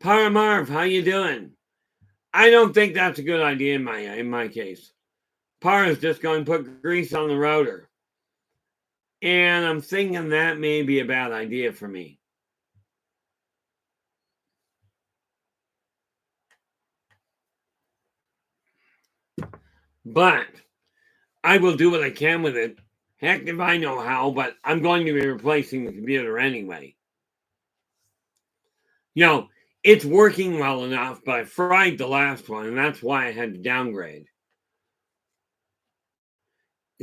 Speaker 1: Paramarv, how you doing? I don't think that's a good idea in my case. Para's just going to put grease on the router. And I'm thinking that may be a bad idea for me. But I will do what I can with it. Heck if I know how, but I'm going to be replacing the computer anyway. It's working well enough, but I fried the last one, and that's why I had to downgrade.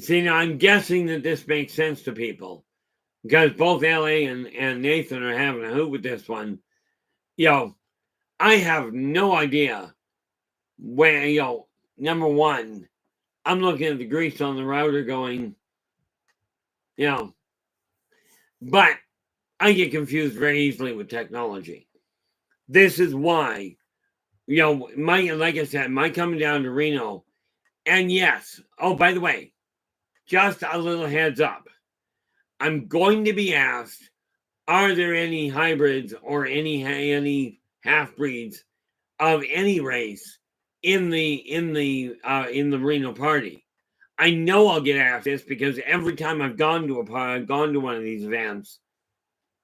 Speaker 1: See, now I'm guessing that this makes sense to people, because both LA and Nathan are having a hoot with this one. I have no idea where, number one, I'm looking at the grease on the router going, but I get confused very easily with technology. This is why, like I said, my coming down to Reno, and yes, oh, by the way, just a little heads up. I'm going to be asked, are there any hybrids or any half-breeds of any race in the Reno party? I know I'll get asked this because every time I've gone to one of these events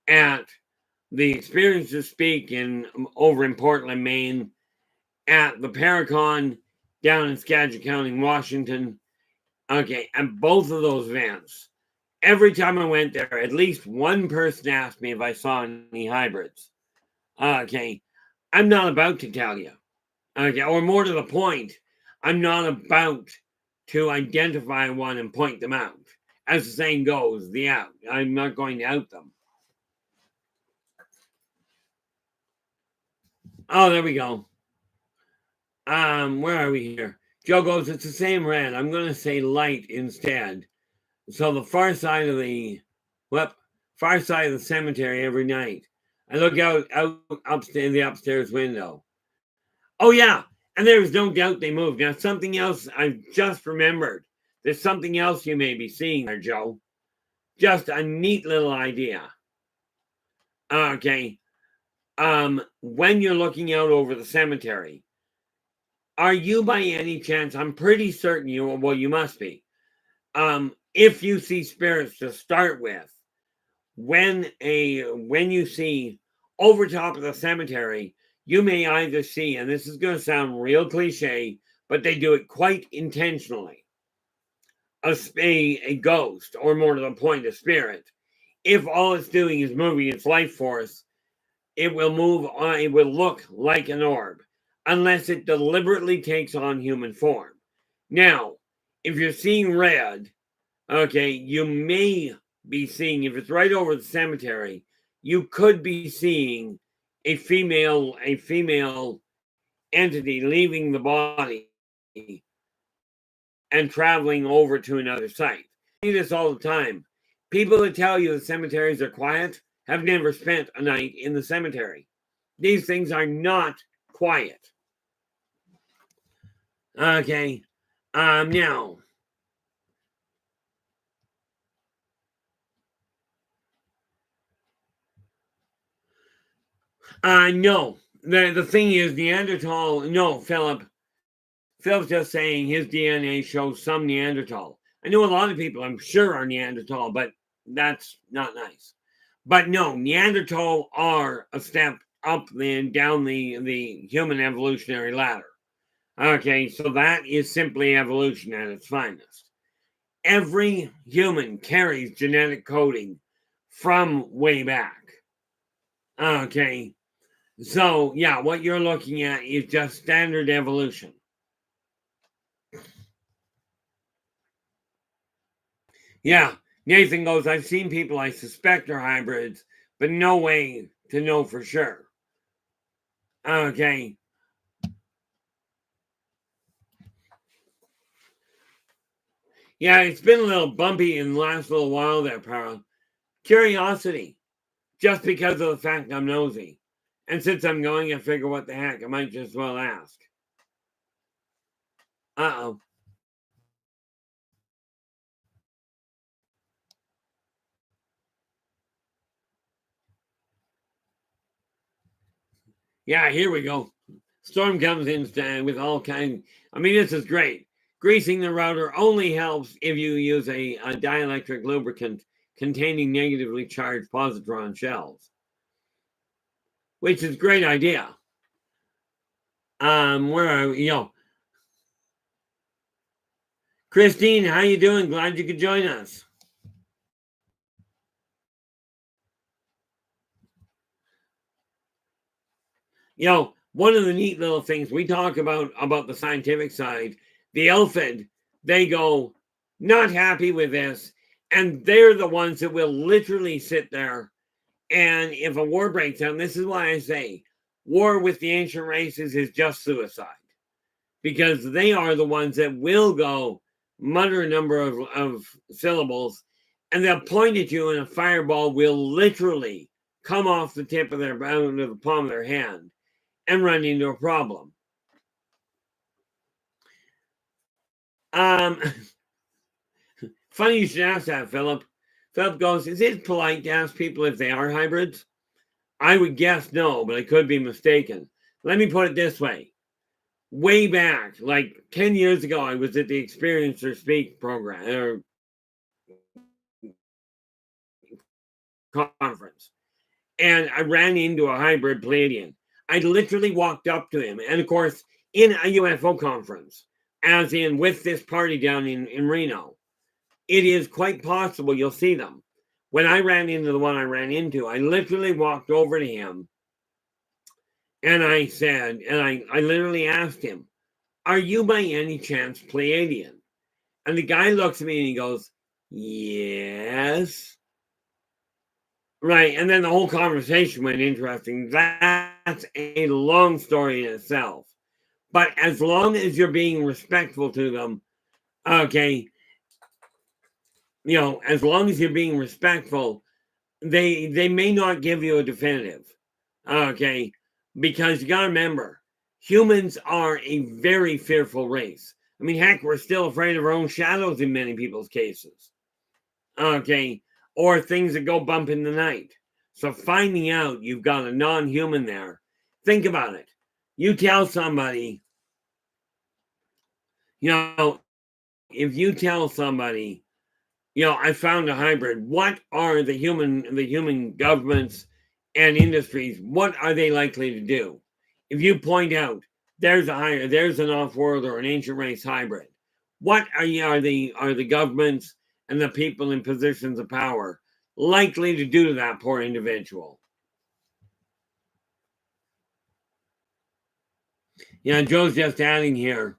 Speaker 1: at the Experience to Speak over in Portland, Maine, at the Paracon down in Skagit County, Washington. Okay, and both of those events, Every time I went there, at least one person asked me if I saw any hybrids. Okay, I'm not about to tell you. Okay, or more to the point, I'm not about to identify one and point them out. As the saying goes, the out. I'm not going to out them. Oh, there we go. Where are we here? Joe goes, it's the same red. I'm going to say light instead. So the far side of the cemetery every night. I look out upstairs the upstairs window. Oh yeah, and there's no doubt they moved. Now something else I've just remembered. There's something else you may be seeing there, Joe. Just a neat little idea. Okay. When you're looking out over the cemetery, are you by any chance? I'm pretty certain you must be. If you see spirits to start with, when you see over top of the cemetery, you may either see, and this is going to sound real cliche, but they do it quite intentionally, a ghost, or more to the point, a spirit. If all it's doing is moving its life force, it will move on, it will look like an orb, unless it deliberately takes on human form. Now, if you're seeing red, okay, you may be seeing, if it's right over the cemetery, you could be seeing a female entity leaving the body and traveling over to another site. I see this all the time. People that tell you the cemeteries are quiet have never spent a night in the cemetery. These things are not quiet. Okay. Now, no. The thing is, Neanderthal, no, Philip's just saying his DNA shows some Neanderthal. I know a lot of people, I'm sure, are Neanderthal, but that's not nice. But no, Neanderthal are a step up and down the human evolutionary ladder. Okay, so that is simply evolution at its finest. Every human carries genetic coding from way back. Okay, so yeah, what you're looking at is just standard evolution. Yeah, Nathan goes, I've seen people I suspect are hybrids, but no way to know for sure. Okay. Yeah, it's been a little bumpy in the last little while there, Para. Curiosity, just because of the fact I'm nosy. And since I'm going, I figure what the heck, I might just well ask. Uh-oh. Yeah, here we go. Storm comes in with all kinds. I mean, this is great. Greasing the router only helps if you use a dielectric lubricant containing negatively charged positron shells, which is a great idea. Where are we? Christine, how you doing? Glad you could join us. One of the neat little things we talk about the scientific side, the Elfydd, they go, not happy with this, and they're the ones that will literally sit there, and if a war breaks out, this is why I say war with the ancient races is just suicide, because they are the ones that will go mutter a number of syllables, and they'll point at you, and a fireball will literally come off the tip of the palm of their hand and run into a problem. Funny you should ask that, Philip. Philip goes, is it polite to ask people if they are hybrids? I would guess no, but I could be mistaken. Let me put it this way. Way back, like 10 years ago, I was at the Experiencer Speak program or conference, and I ran into a hybrid Pleiadian. I literally walked up to him, and of course, in a UFO conference, as in with this party down in Reno, it is quite possible you'll see them. When I ran into the one I ran into, I literally walked over to him and I said, and I literally asked him, "Are you by any chance Pleiadian?" And the guy looks at me and he goes, "Yes." Right. And then the whole conversation went interesting. That's a long story in itself. But as long as you're being respectful to them, okay, as long as you're being respectful, they may not give you a definitive. Okay. Because you gotta remember, humans are a very fearful race. I mean, heck, we're still afraid of our own shadows in many people's cases. Okay. Or things that go bump in the night. So finding out you've got a non-human there, think about it. You tell somebody, if you tell somebody, I found a hybrid, what are the human governments and industries, what are they likely to do? If you point out there's an off-world or an ancient race hybrid, what are the governments and the people in positions of power likely to do to that poor individual? Yeah, Joe's just adding here.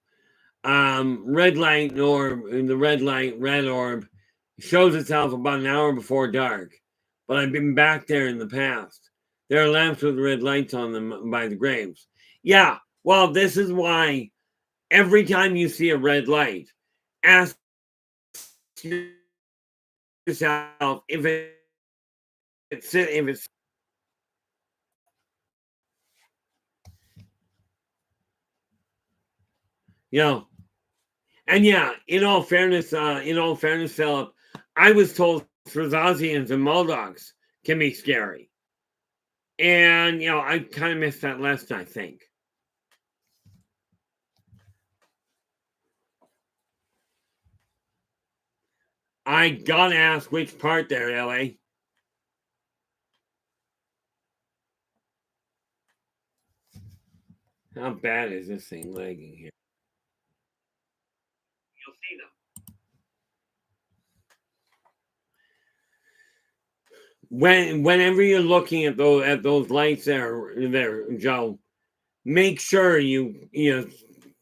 Speaker 1: Red light red orb shows itself about an hour before dark, but I've been back there in the past. There are lamps with red lights on them by the graves. Yeah, well, this is why every time you see a red light, ask yourself if it's you know. And yeah, in all fairness, Philip, I was told Strazazians and Muldogs can be scary. And I kind of missed that lesson, I think. I gotta ask which part there, LA. How bad is this thing lagging here? You'll see them. Whenever you're looking at those lights there, Joe, make sure you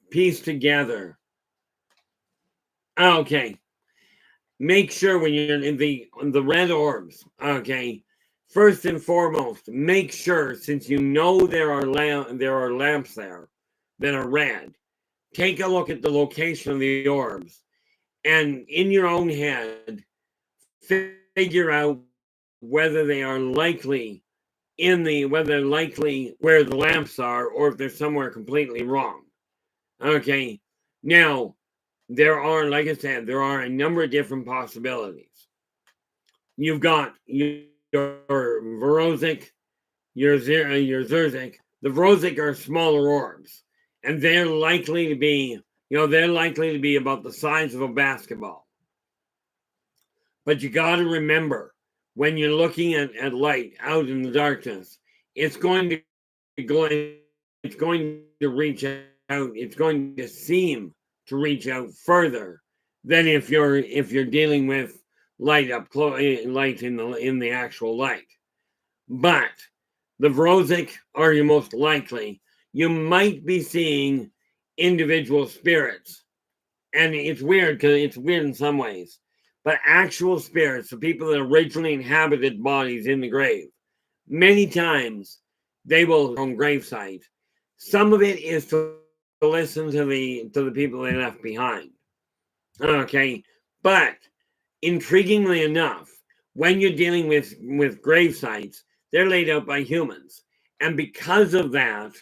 Speaker 1: piece together. Okay, make sure when you're in the red orbs. Okay, first and foremost, make sure, since you know there are lamps there that are red, take a look at the location of the orbs, and in your own head, figure out whether they are likely where the lamps are, or if they're somewhere completely wrong. Okay, now there are, like I said, there are a number of different possibilities. You've got your Vorosic, your Zerzik. The Vorosic are smaller orbs, and they're likely to be about the size of a basketball. But you got to remember, when you're looking at light out in the darkness, it's going to reach out. It's going to seem to reach out further than if you're dealing with light up close, light in the actual light. But the Vorosic are your most likely. You might be seeing individual spirits, and it's weird because it's weird in some ways. But actual spirits, the people that originally inhabited bodies in the grave, many times they will on gravesite. Some of it is to listen to the people they left behind. Okay, but intriguingly enough, when you're dealing with grave sites, they're laid out by humans, and because of that,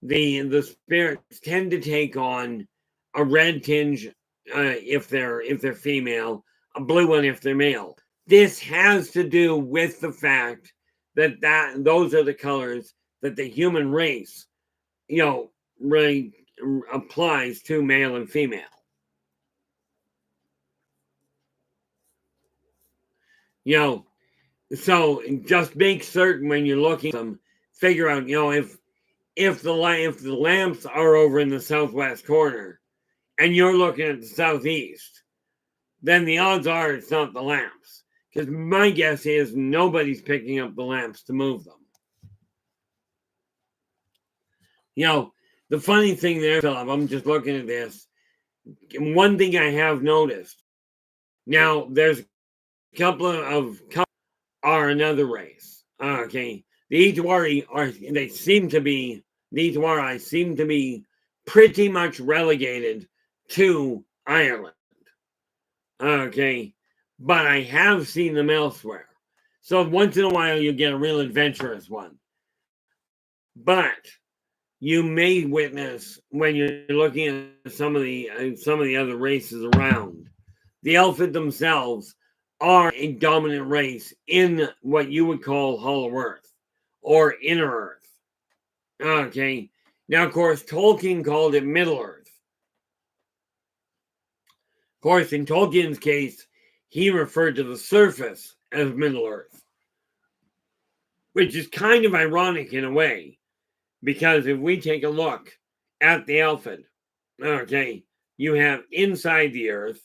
Speaker 1: the spirits tend to take on a red tinge if they're female, a blue one if they're male. This has to do with the fact that those are the colors that the human race, really applies to male and female. So just make certain when you're looking at them, figure out, if the lamps are over in the southwest corner and you're looking at the southeast, then the odds are it's not the lamps. Because my guess is nobody's picking up the lamps to move them. The funny thing there, Philip, I'm just looking at this. One thing I have noticed. Now, there's a couple are another race. Okay. The Yldrbac the Yldrbac seem to be pretty much relegated to Ireland. Okay. But I have seen them elsewhere. So once in a while you get a real adventurous one. But you may witness when you're looking at some of the other races around, the Elfydd themselves are a dominant race in what you would call Hollow Earth or Inner Earth. Okay. Now, of course, Tolkien called it Middle Earth. Of course, in Tolkien's case, he referred to the surface as Middle Earth, which is kind of ironic in a way, because if we take a look at the Elfydd, okay, you have inside the earth,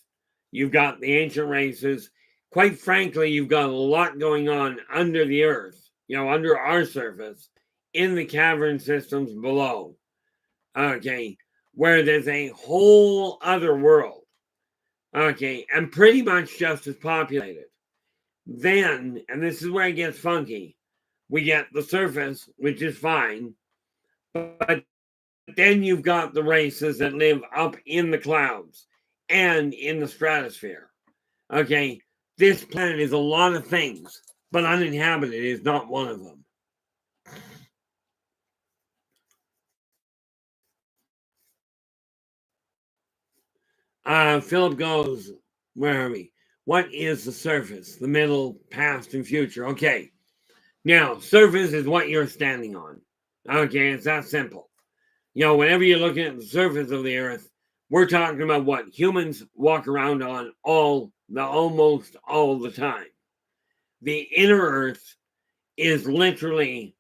Speaker 1: you've got the ancient races. Quite frankly, you've got a lot going on under the earth, under our surface, in the cavern systems below, okay, where there's a whole other world, okay, and pretty much just as populated. Then, and this is where it gets funky, we get the surface, which is fine, but then you've got the races that live up in the clouds and in the stratosphere. Okay, this planet is a lot of things, but uninhabited is not one of them. Philip goes, where are we? What is the surface? The middle, past, and future. Okay. Now, surface is what you're standing on. Okay, it's that simple. Whenever you're looking at the surface of the earth, we're talking about what humans walk around on almost all the time. The inner earth is literally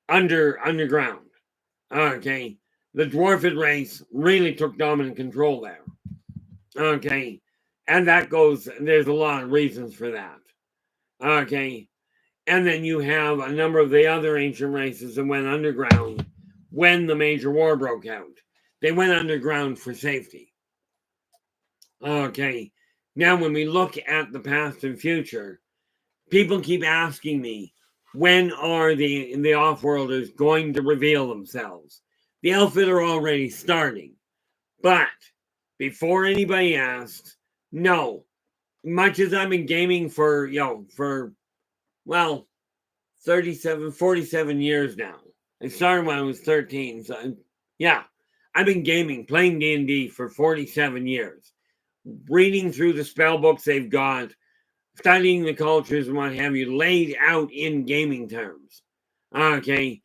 Speaker 1: underground. Okay, the dwarfid race really took dominant control there. Okay, and there's a lot of reasons for that. Okay, and then you have a number of the other ancient races that went underground when the major war broke out. They went underground for safety. Okay, now when we look at the past and future, people keep asking me, when are the off-worlders going to reveal themselves? The Elfydd are already starting. But before anybody asks, no. Much as I've been gaming for 47 years now. I started when I was 13. So yeah, I've been gaming, playing D&D for 47 years. Reading through the spell books they've got, studying the cultures and what have you, laid out in gaming terms. Okay.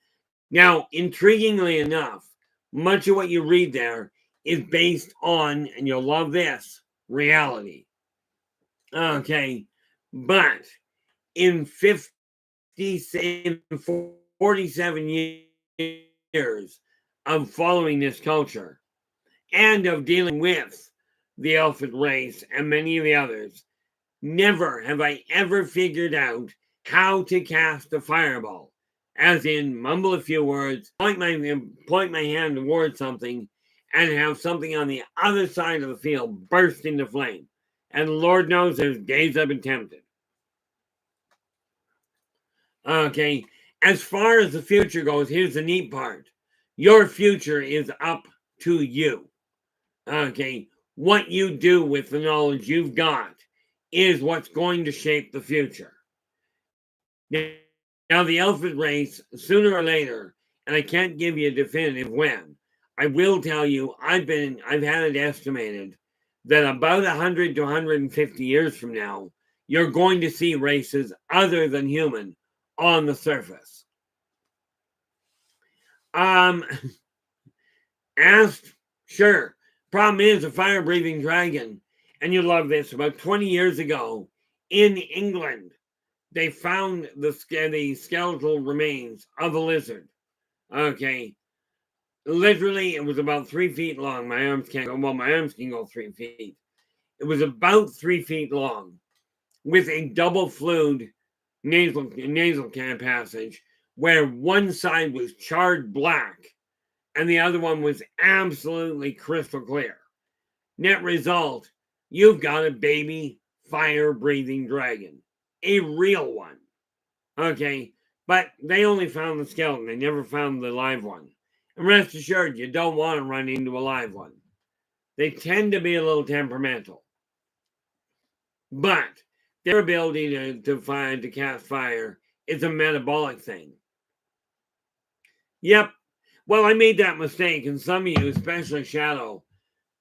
Speaker 1: Now, intriguingly enough, much of what you read there is based on, and you'll love this, reality. Okay. But in 47 years of following this culture and of dealing with the Elfydd race and many of the others, never have I ever figured out how to cast a fireball. As in, mumble a few words, point my hand towards something, and have something on the other side of the field burst into flame. And Lord knows there's days I've been tempted. Okay, as far as the future goes, here's the neat part. Your future is up to you. Okay, what you do with the knowledge you've got is what's going to shape the future. Now, the Elfydd race, sooner or later, and I can't give you a definitive when, I will tell you, I've had it estimated that about 100 to 150 years from now, you're going to see races other than human on the surface. Asked, sure. Problem is, a fire-breathing dragon, and you love this, about 20 years ago in England, they found the skeletal remains of a lizard. Okay. Literally, it was about 3 feet long. My arms can't go. Well, my arms can go 3 feet. It was about 3 feet long with a double flued nasal passage where one side was charred black and the other one was absolutely crystal clear. Net result, you've got a baby fire-breathing dragon. A real one. Okay, but they only found the skeleton. They never found the live one. And rest assured, you don't want to run into a live one. They tend to be a little temperamental. But their ability to cast fire is a metabolic thing. Yep. Well, I made that mistake, and some of you, especially Shadow,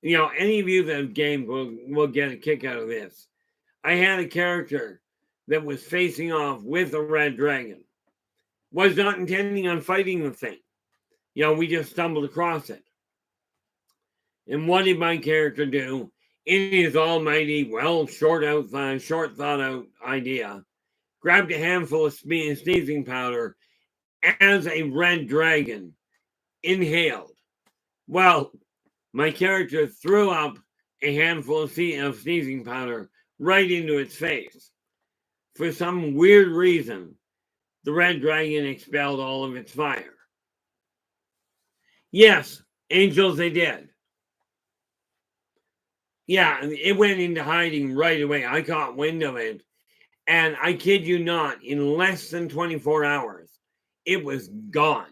Speaker 1: any of you that have gamed will get a kick out of this. I had a character that was facing off with a red dragon. Was not intending on fighting the thing. We just stumbled across it. And what did my character do? In his almighty, short thought out idea, grabbed a handful of sneezing powder as a red dragon inhaled. Well, my character threw up a handful of sneezing powder right into its face. For some weird reason, the red dragon expelled all of its fire. Yes, angels, they did. Yeah, it went into hiding right away. I caught wind of it. And I kid you not, in less than 24 hours, it was gone.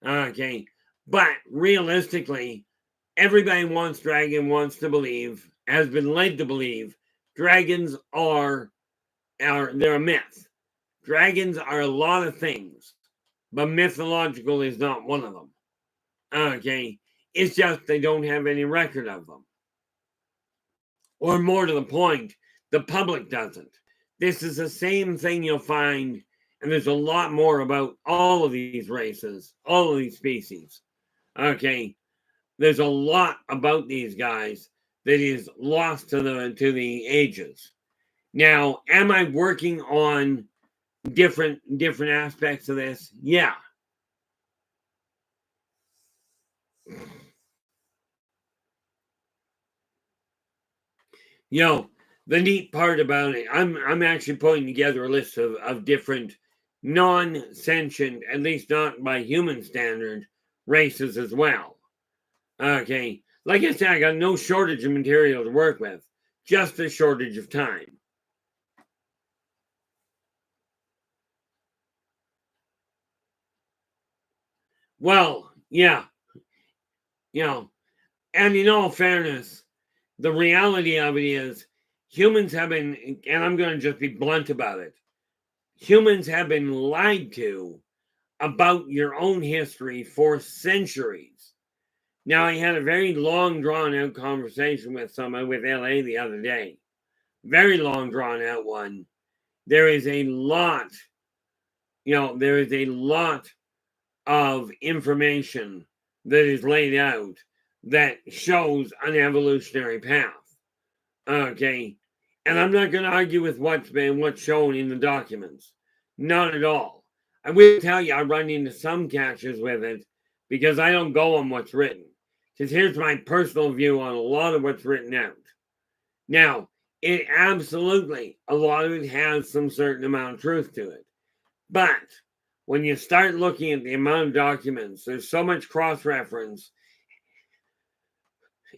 Speaker 1: Okay. But realistically, everybody wants to believe, has been led to believe, dragons they're a myth. Dragons are a lot of things, but mythological is not one of them. Okay. It's just they don't have any record of them. Or more to the point, the public doesn't. This is the same thing you'll find, and there's a lot more about all of these races, all of these species. Okay, there's a lot about these guys that is lost to the ages. Now, am I working on different aspects of this? Yeah. The neat part about it, I'm actually putting together a list of different non-sentient, at least not by human standard, races as well. Okay, like I said, I got no shortage of material to work with, just a shortage of time. Well, yeah, and in all fairness, the reality of it is humans have been, and I'm going to just be blunt about it, humans have been lied to about your own history for centuries. Now, I had a very long, drawn-out conversation with someone with LA the other day. Very long, drawn-out one. There is a lot, of information that is laid out that shows an evolutionary path. Okay, and I'm not going to argue with what's shown in the documents. Not at all. I will tell you, I run into some catches with it because I don't go on what's written. Because here's my personal view on a lot of what's written out. Now, it absolutely, a lot of it has some certain amount of truth to it. But when you start looking at the amount of documents, there's so much cross-reference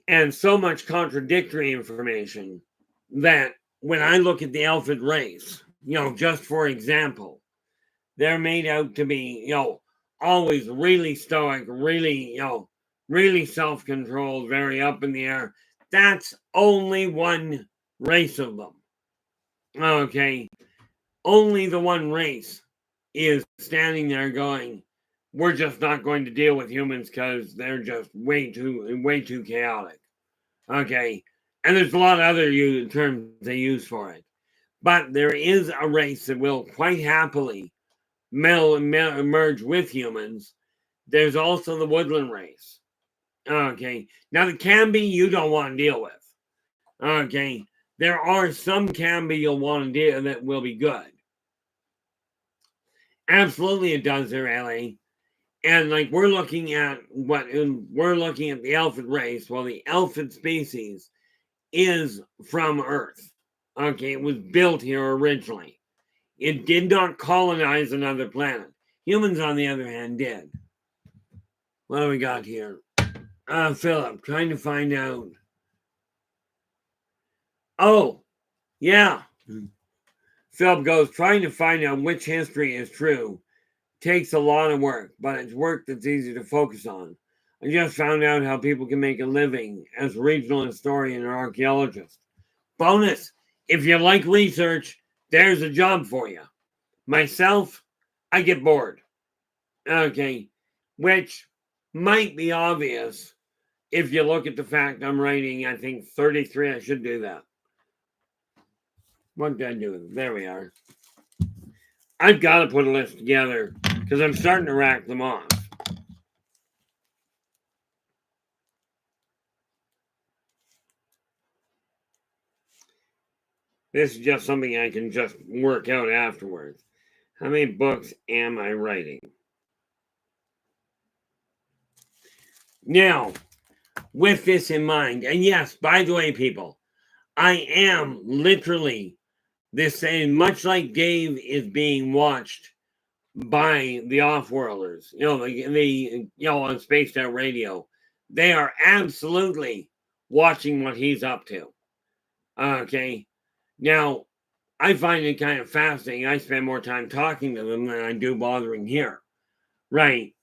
Speaker 1: and so much contradictory information that when I look at the Elfydd race, just for example, they're made out to be, always really stoic, really, really self-controlled, very up in the air. That's only one race of them. Okay. Only the one race is standing there going, we're just not going to deal with humans because they're just way too chaotic. Okay. And there's a lot of other terms they use for it. But there is a race that will quite happily merge with humans. There's also the woodland race. Okay. Now, the Cambi you don't want to deal with. Okay. There are some Cambi you'll want to deal that will be good. Absolutely, it does there, LA. And we're looking at the Elfydd race. Well, the Elfydd species is from Earth. Okay, it was built here originally. It did not colonize another planet. Humans, on the other hand, did. What do we got here? Philip, trying to find out. Oh, yeah. Philip goes, trying to find out which history is true takes a lot of work, but it's work that's easy to focus on. I just found out how people can make a living as a regional historian or archaeologist. Bonus, if you like research, there's a job for you. Myself, I get bored. Okay, which might be obvious if you look at the fact I'm writing, I think 33, I should do that. What did I do? There we are. I've got to put a list together because I'm starting to rack them off. This is just something I can just work out afterwards. How many books am I writing? Now, with this in mind, and yes, by the way, people, I am literally this same, much like Dave is being watched by the off-worlders, on Spaced Out Radio. They are absolutely watching what he's up to. Okay. Now, I find it kind of fascinating. I spend more time talking to them than I do bothering here. Right.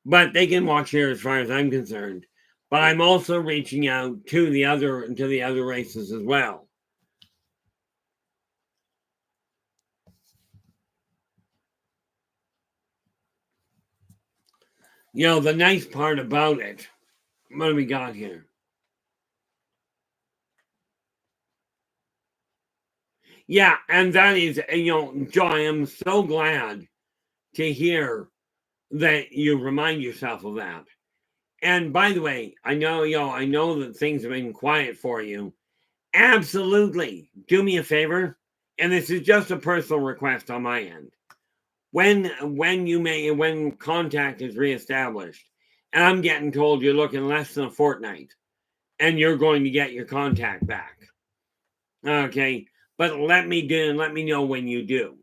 Speaker 1: But they can watch here as far as I'm concerned. But I'm also reaching out to the other races as well. The nice part about it, what do we got here? Yeah, and that is, Joe, I am so glad to hear that you remind yourself of that. And by the way, I know that things have been quiet for you. Absolutely. Do me a favor, and this is just a personal request on my end. When contact is reestablished, and I'm getting told you're looking less than a fortnight, and you're going to get your contact back. Okay, but let me know when you do,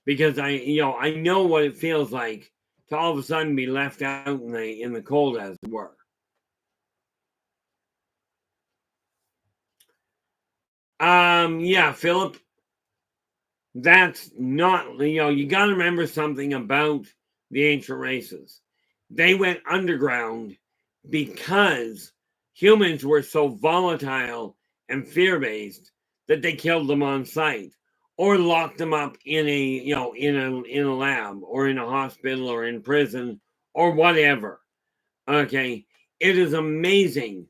Speaker 1: because I know what it feels like to all of a sudden be left out in the cold, as it were. Yeah, Philip, that's not, you got to remember something about the ancient races. They went underground because humans were so volatile and fear-based that they killed them on sight or locked them up in a lab or in a hospital or in prison or whatever. Okay, it is amazing.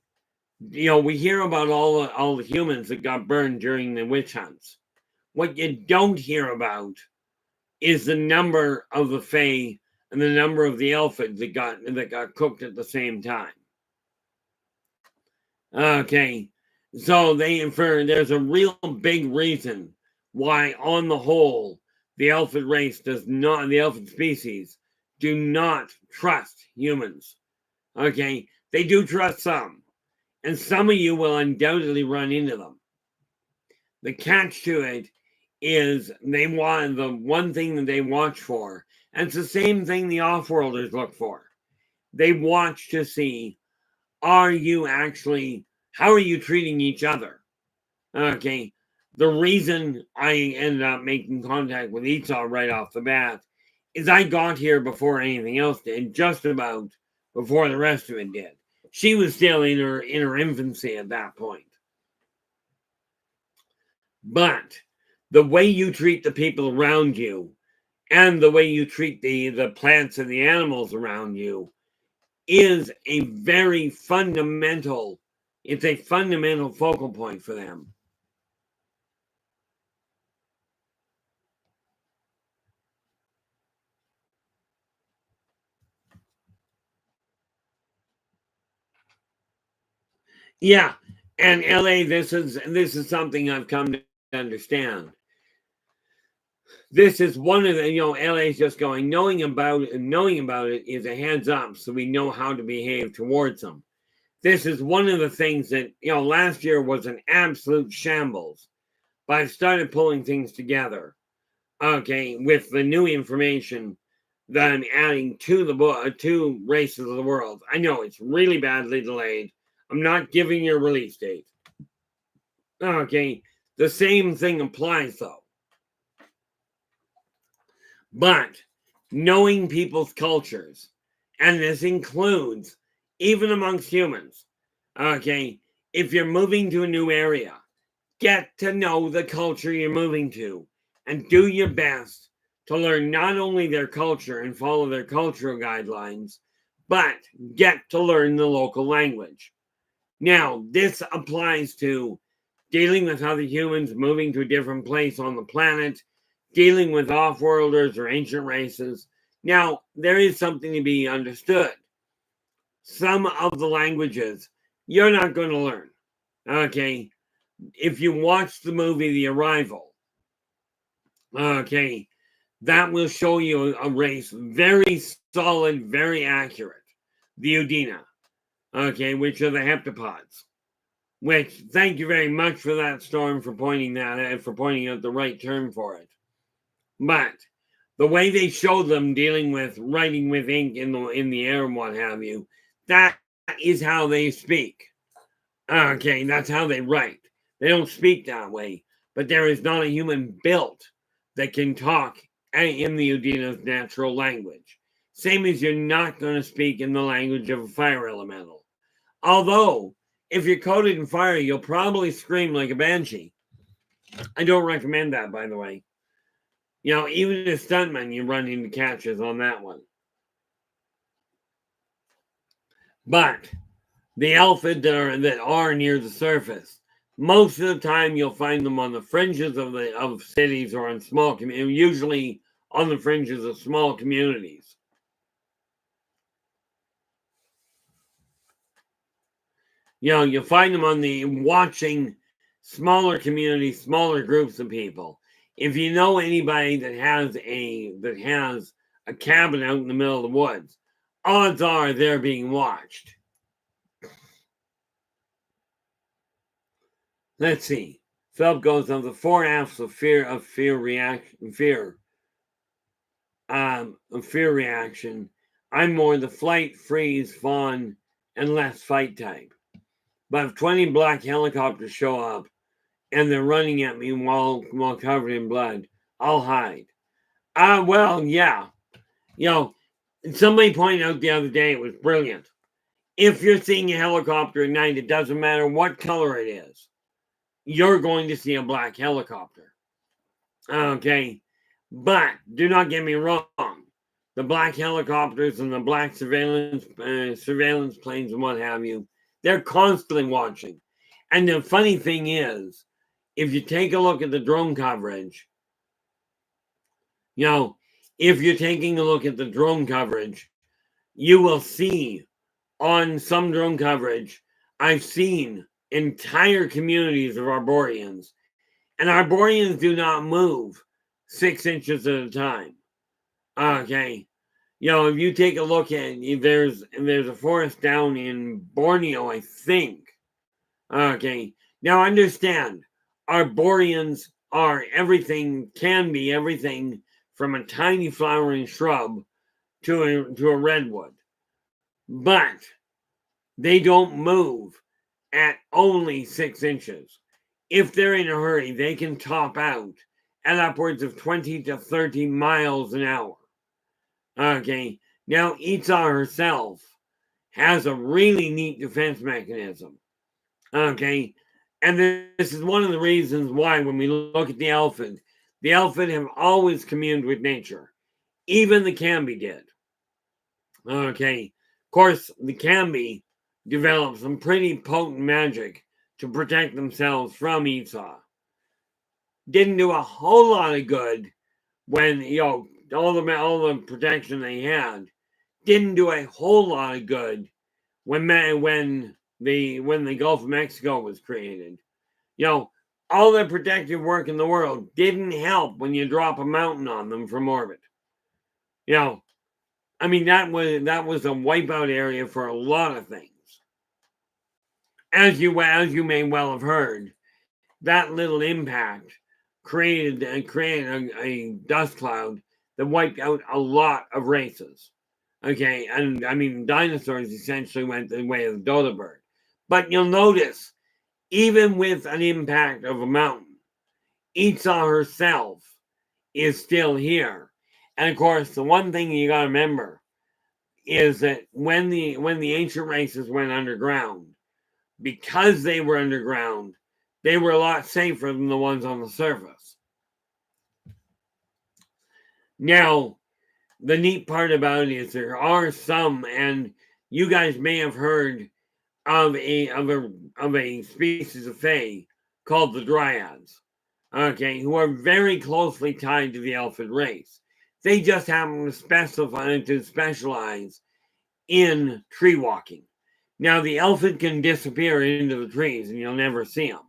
Speaker 1: We hear about all the humans that got burned during the witch hunts. What you don't hear about is the number of the Fae and the number of the Elfydd that got cooked at the same time. Okay, so there's a real big reason why, on the whole, the Elfydd species do not trust humans. Okay, they do trust some, and some of you will undoubtedly run into them. The catch to it is the one thing that they watch for, and it's the same thing the off-worlders look for. They watch to see, how are you treating each other? Okay, the reason I ended up making contact with Esau right off the bat is I got here before anything else did, just about before the rest of it did. She was still in her infancy at that point. But the way you treat the people around you and the way you treat the plants and the animals around you is a very fundamental, it's a fundamental focal point for them. Yeah, and LA, this is something I've come to understand. This is one of the, LA's just going, knowing about it is a heads up, so we know how to behave towards them. this is one of the things that, last year was an absolute shambles. But I've started pulling things together, with the new information that I'm adding to the book, to Races of the World. I know it's really badly delayed. I'm not giving you a release date. Okay, the same thing applies though. But knowing people's cultures, and this includes even amongst humans, if you're moving to a new area, get to know the culture you're moving to and do your best to learn not only their culture and follow their cultural guidelines, but get to learn the local language. Now, this applies to dealing with other humans moving to a different place on the planet, dealing with off-worlders or ancient races. Now, there is something to be understood. Some of the languages you're not going to learn. Okay, if you watch the movie The Arrival, that will show you a race very solid, very accurate. The Udina, which are the heptapods. Which, thank you very much for that, Storm, for pointing that out, for pointing out the right term for it. But the way they show them dealing with writing with ink in the air and what have you, that is how they speak. That's how they write. They don't speak that way, but there is not a human built that can talk in the Udina's natural language. Same as you're not going to speak in the language of a fire elemental. Although, if you're coated in fire, you'll probably scream like a banshee. I don't recommend that, by the way. Even as stuntmen, you run into catches on that one. But the Elfydd that are near the surface, most of the time you'll find them on the fringes of cities or in small communities, usually on the fringes of small communities. You'll find them watching smaller communities, smaller groups of people. If you know anybody that has a cabin out in the middle of the woods, odds are they're being watched. Let's see. Philip goes on the 4 F's of fear reaction. I'm more the flight, freeze, fawn, and less fight type. But if 20 black helicopters show up and they're running at me while covered in blood, I'll hide. Well, yeah. Somebody pointed out the other day, it was brilliant. If you're seeing a helicopter at night, it doesn't matter what color it is. You're going to see a black helicopter. But do not get me wrong. The black helicopters and the black surveillance planes and what have you, they're constantly watching. And the funny thing is, if you take a look at the drone coverage, if you're taking a look at the drone coverage, you will see on some drone coverage, I've seen entire communities of Arboreans, and Arboreans do not move 6 inches at a time. If you take a look at, there's a forest down in Borneo, I think. Now understand, Arboreans are can be everything from a tiny flowering shrub to a redwood. But they don't move at only 6 inches. If they're in a hurry, they can top out at upwards of 20 to 30 miles an hour. Now Itza herself has a really neat defense mechanism. And this is one of the reasons why when we look at the Elfydd have always communed with nature. Even the Cambi did. Of course, the Cambi developed some pretty potent magic to protect themselves from Itza. Didn't do a whole lot of good when, all the protection they had. Didn't do a whole lot of good when the Gulf of Mexico was created. All the protective work in the world didn't help when you drop a mountain on them from orbit. That was a wipeout area for a lot of things. as you may well have heard, that little impact created a dust cloud that wiped out a lot of races. Okay, and I mean, dinosaurs essentially went the way of the dodo bird. But you'll notice, even with an impact of a mountain, Esau herself is still here. And of course, the one thing you got to remember is that when the ancient races went underground, because they were underground, they were a lot safer than the ones on the surface. Now, the neat part about it is there are some, and you guys may have heard of a species of fae called the Dryads, okay, who are very closely tied to the Elfydd race. They just happen to specialize in tree walking. Now, the Elfydd can disappear into the trees and you'll never see them,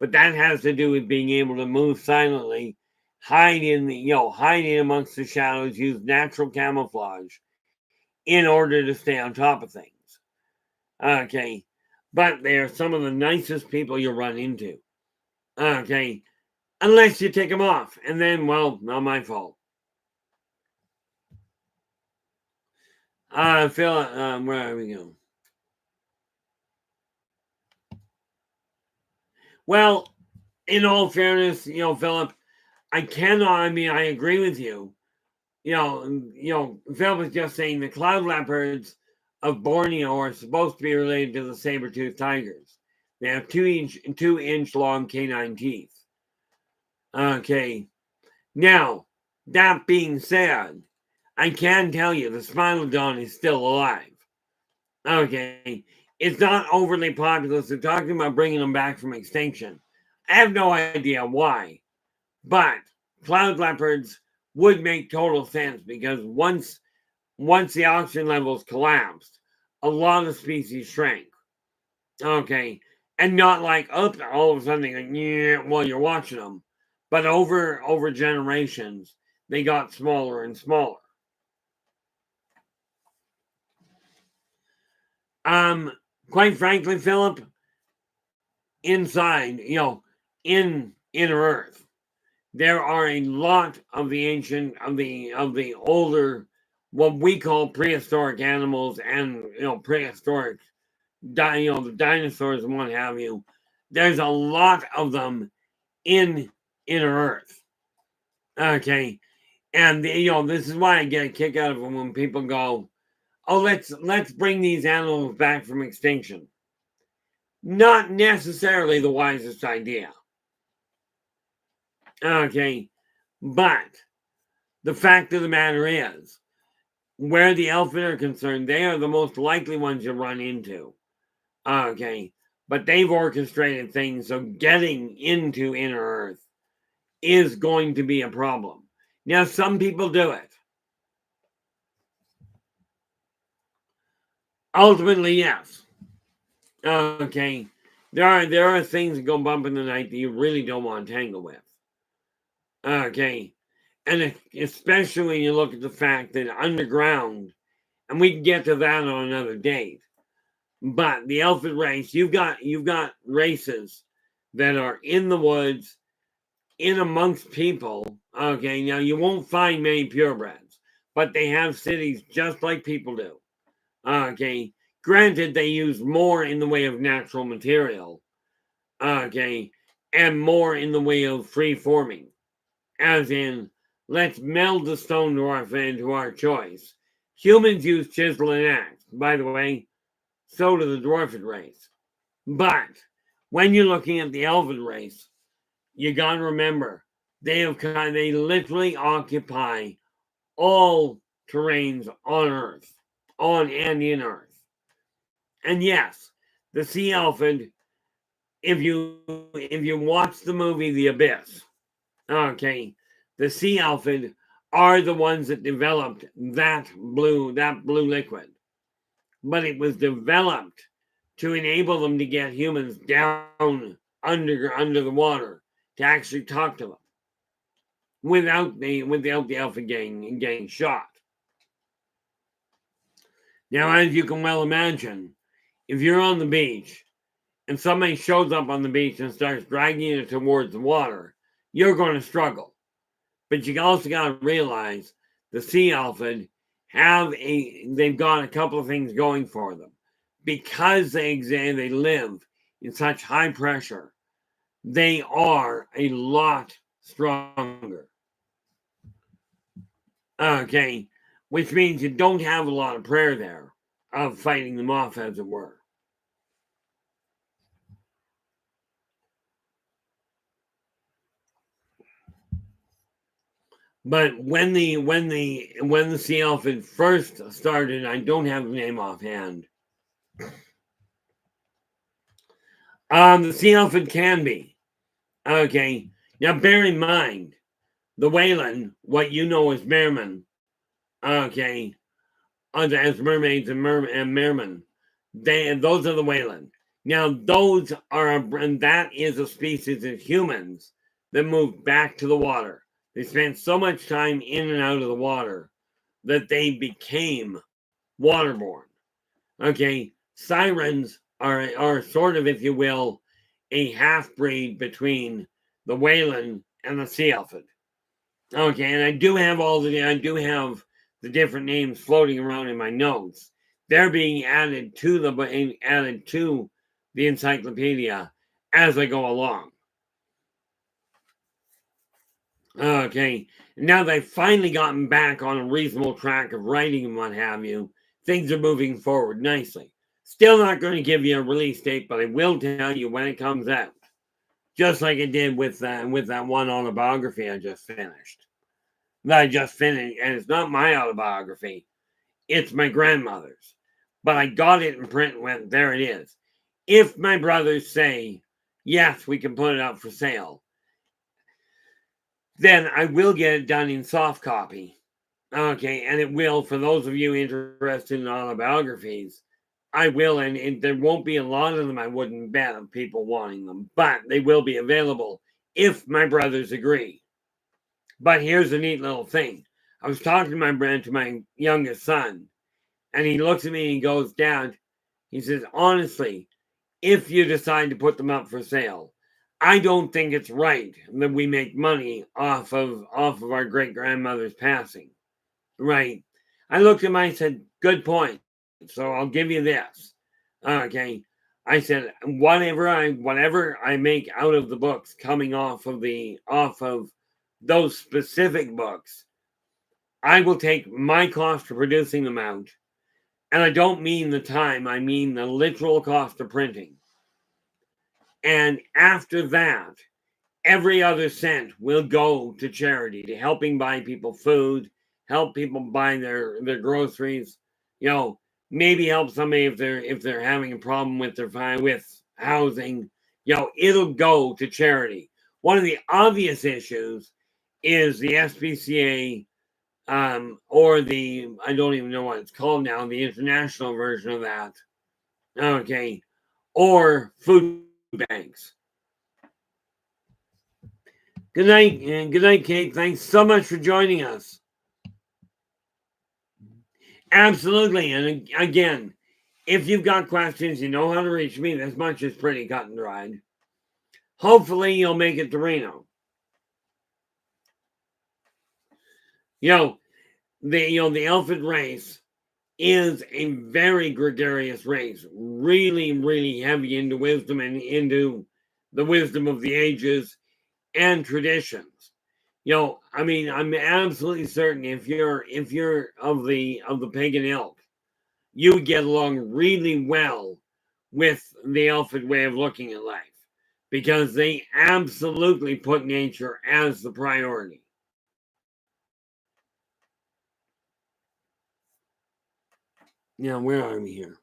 Speaker 1: but that has to do with being able to move silently, hide in amongst the shadows, use natural camouflage in order to stay on top of things. Okay, but they're some of the nicest people you'll run into. Okay, unless you take them off, and then, well, not my fault. Phil, where are we going? Well, in all fairness, Philip, I agree with you. Phil was just saying the cloud leopards of Borneo are supposed to be related to the saber-toothed tigers. They have 2-inch long canine teeth. Okay. Now, that being said, I can tell you the Smilodon is still alive. Okay. It's not overly popular, so talking about bringing them back from extinction. I have no idea why. But cloud leopards would make total sense because once the oxygen levels collapsed, a lot of species shrank. Okay. And not like up all of a sudden they go, yeah, while you're watching them. But over generations, they got smaller and smaller. Quite frankly, Philip, inside, in Earth, there are a lot of the ancient, of the older, what we call prehistoric animals, and prehistoric, the dinosaurs and what have you. There's a lot of them in Earth. Okay, and this is why I get a kick out of them when people go, "Oh, let's bring these animals back from extinction." Not necessarily the wisest idea. Okay, but the fact of the matter is, where the Elfydd are concerned, they are the most likely ones you run into. Okay, but they've orchestrated things, so getting into inner Earth is going to be a problem. Now, some people do it. Ultimately, yes. Okay, there are things that go bump in the night that you really don't want to tangle with. Okay, and especially when you look at the fact that underground, and we can get to that on another date. But the Elfydd race, you've got races that are in the woods, in amongst people. Okay, now you won't find many purebreds, but they have cities just like people do. Okay, granted, they use more in the way of natural material. Okay, and more in the way of free forming. As in, let's meld the stone dwarf into our choice. Humans use chisel and axe. By the way, so do the dwarfid race. But when you're looking at the Elfydd race, you gotta remember they literally occupy all terrains on Earth, on and in Earth. And yes, the sea Elfydd, if you watch the movie The Abyss, okay, the sea Elfydd are the ones that developed that blue liquid. But it was developed to enable them to get humans down under the water to actually talk to them without the Elfydd getting shot. Now, as you can well imagine, if you're on the beach and somebody shows up on the beach and starts dragging you towards the water, you're going to struggle. But you also got to realize the sea Elfydd they've got a couple of things going for them. Because they live in such high pressure, they are a lot stronger. Okay, which means you don't have a lot of prayer there of fighting them off, as it were. But when the sea Elfydd first started, I don't have the name offhand. The sea Elfydd can be. Okay. Now bear in mind, the Whalen, what you know as mermen, okay, as mermaids and mermen, those are the Whalen. Now that is a species of humans that moved back to the water. They spent so much time in and out of the water that they became waterborne. Okay, sirens are sort of, if you will, a half-breed between the Whalen and the sea Elfydd. Okay, and I do have the different names floating around in my notes. They're being added to the encyclopedia as I go along. Okay, now that I've finally gotten back on a reasonable track of writing and what have you, things are moving forward nicely. Still not going to give you a release date, but I will tell you when it comes out. Just like I did with that one autobiography I just finished. And it's not my autobiography. It's my grandmother's. But I got it in print and went, there it is. If my brothers say, yes, we can put it up for sale, then I will get it done in soft copy. Okay, and it will, for those of you interested in autobiographies, I will, and there won't be a lot of them, I wouldn't bet, of people wanting them, but they will be available if my brothers agree. But here's a neat little thing. I was talking to my youngest son, and he looks at me and he goes, Dad, he says, honestly, if you decide to put them up for sale, I don't think it's right that we make money off of our great-grandmother's passing. Right. I looked at him, I said, good point. So I'll give you this. Okay. I said, whatever I make out of the books coming off of those specific books, I will take my cost for producing them out. And I don't mean the time, I mean the literal cost of printing. And after that, every other cent will go to charity, to helping buy people food, help people buy their groceries, maybe help somebody if they're having a problem with with housing, it'll go to charity. One of the obvious issues is the SPCA, or I don't even know what it's called now, the international version of that. Okay. Or food banks. Good night, and good night, Kate. Thanks so much for joining us. Absolutely. And again, if you've got questions, you know how to reach me. This much is pretty cut and dried. Hopefully, you'll make it to Reno. The Elfydd race is a very gregarious race, really, really heavy into wisdom and into the wisdom of the ages and traditions. I'm absolutely certain if you're of the pagan ilk, you would get along really well with the Elfydd way of looking at life, because they absolutely put nature as the priority. Now, where are we here?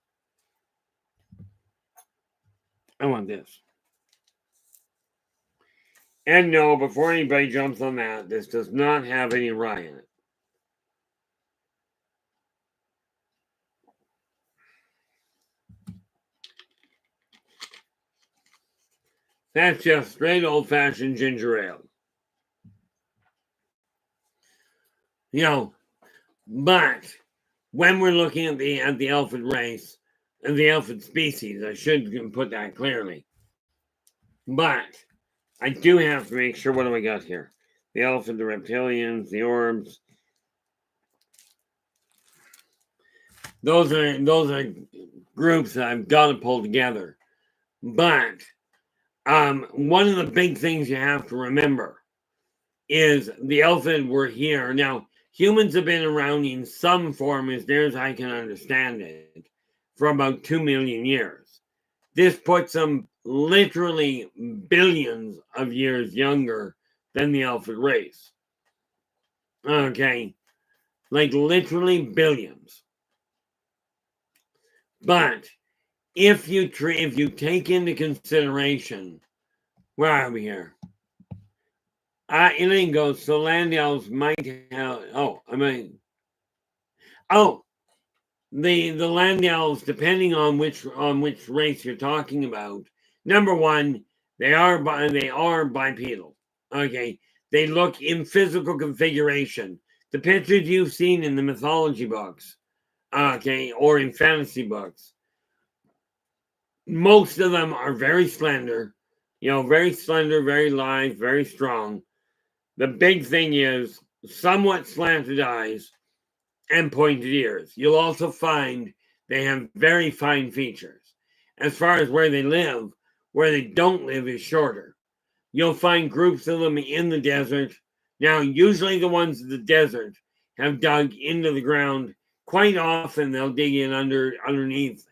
Speaker 1: I want this. And no, before anybody jumps on that, this does not have any rye in it. That's just straight old-fashioned ginger ale. But when we're looking at the Elfydd race, the Elfydd species. I should put that clearly. But I do have to make sure, what do we got here? The Elfydd, the reptilians, the orbs. Those are groups that I've got to pull together. But one of the big things you have to remember is the Elfydd were here. Now, humans have been around in some form, as near as I can understand it, for about 2 million years. This puts them literally billions of years younger than the Elfydd race. Okay, like literally billions. But if you take into consideration, where are we here? Elaine goes, so land elves might have. The land elves, depending on which race you're talking about. Number one, they are bipedal. Okay, they look in physical configuration. The pictures you've seen in the mythology books, okay, or in fantasy books, most of them are very slender. Very slender, very lithe, very strong. The big thing is somewhat slanted eyes and pointed ears. You'll also find they have very fine features. As far as where they live, where they don't live is shorter. You'll find groups of them in the desert. Now, usually the ones in the desert have dug into the ground. Quite often they'll dig in underneath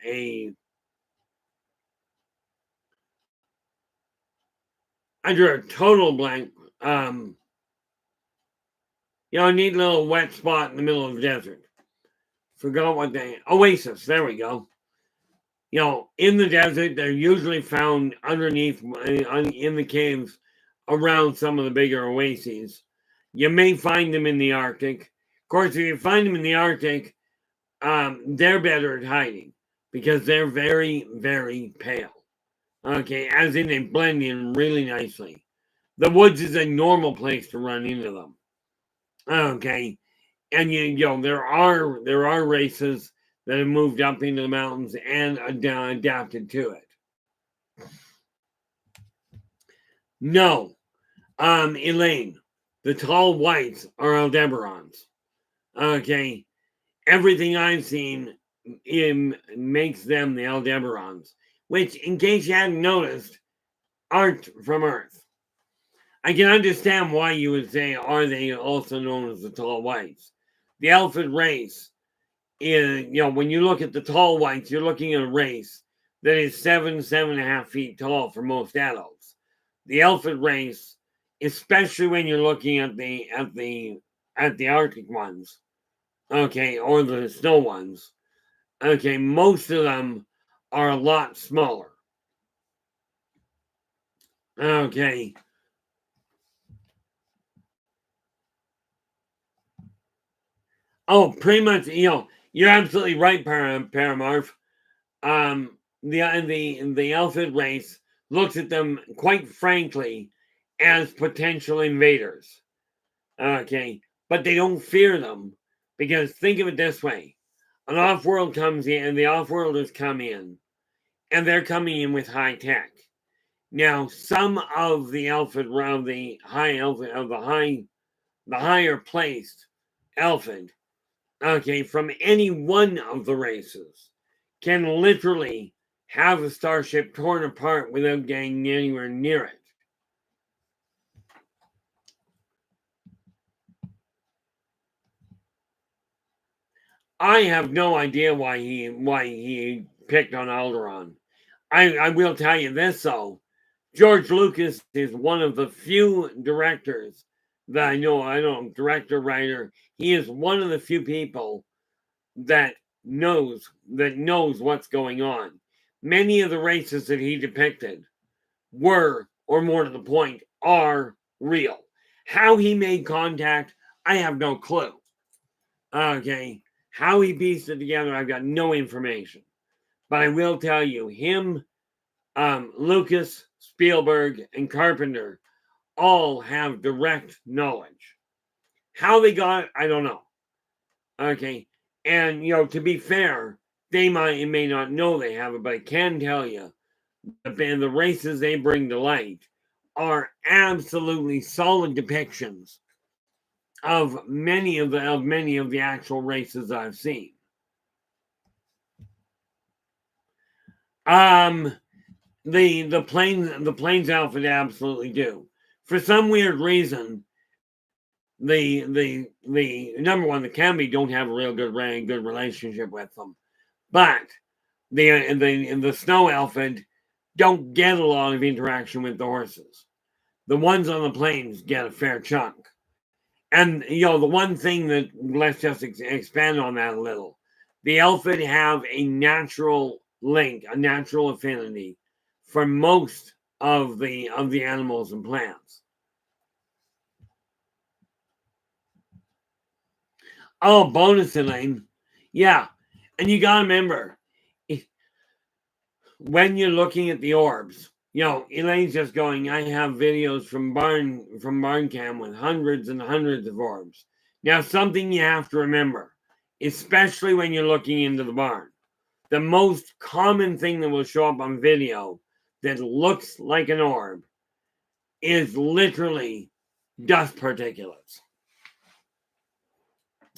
Speaker 1: under a total blank, a neat little wet spot in the middle of the desert. Forgot what oasis, there we go. In the desert, they're usually found underneath, in the caves around some of the bigger oases. You may find them in the Arctic. Of course, if you find them in the Arctic, they're better at hiding because they're very, very pale. Okay, as in they blend in really nicely. The woods is a normal place to run into them. Okay, and there are races that have moved up into the mountains and adapted to it. No, Elaine, the tall whites are Aldebarans. Okay, everything I've seen makes them the Aldebarans, which, in case you hadn't noticed, aren't from Earth. I can understand why you would say, are they also known as the tall whites? The Elfydd race is, when you look at the tall whites, you're looking at a race that is 7.5 feet tall for most adults. The Elfydd race, especially when you're looking at the Arctic ones, okay, or the snow ones, okay, most of them are a lot smaller. Okay. Oh, pretty much, you're absolutely right, Paramarv. The Elfydd race looks at them, quite frankly, as potential invaders. Okay, but they don't fear them because think of it this way: an off-world comes in, and the off-worlders come in, and they're coming in with high tech. Now, some of the Elfydd around the higher placed Elfydd, okay, from any one of the races, can literally have a starship torn apart without getting anywhere near it. I have no idea why he picked on Alderaan. I will tell you this though. George Lucas is one of the few directors that I know, director, writer. He is one of the few people that knows what's going on. Many of the races that he depicted were, or more to the point, are real. How he made contact, I have no clue. Okay. How he pieced it together, I've got no information. But I will tell you, him, Lucas, Spielberg, and Carpenter all have direct knowledge. How they got it, I don't know. Okay. And, to be fair, may not know they have it, but I can tell you the races they bring to light are absolutely solid depictions of many of the actual races I've seen. The plains outfit absolutely do. For some weird reason, the number one, the Camby don't have a real good relationship with them, but the snow outfit don't get a lot of interaction with the horses. The ones on the plains get a fair chunk. And, the one thing that, let's just expand on that a little. The Elfydd have a natural link, a natural affinity for most of the animals and plants. Oh, bonus, Elaine. Yeah. And you got to remember, when you're looking at the orbs, Elaine's just going, I have videos from barn cam with hundreds and hundreds of orbs. Now, something you have to remember, especially when you're looking into the barn, the most common thing that will show up on video that looks like an orb is literally dust particulates.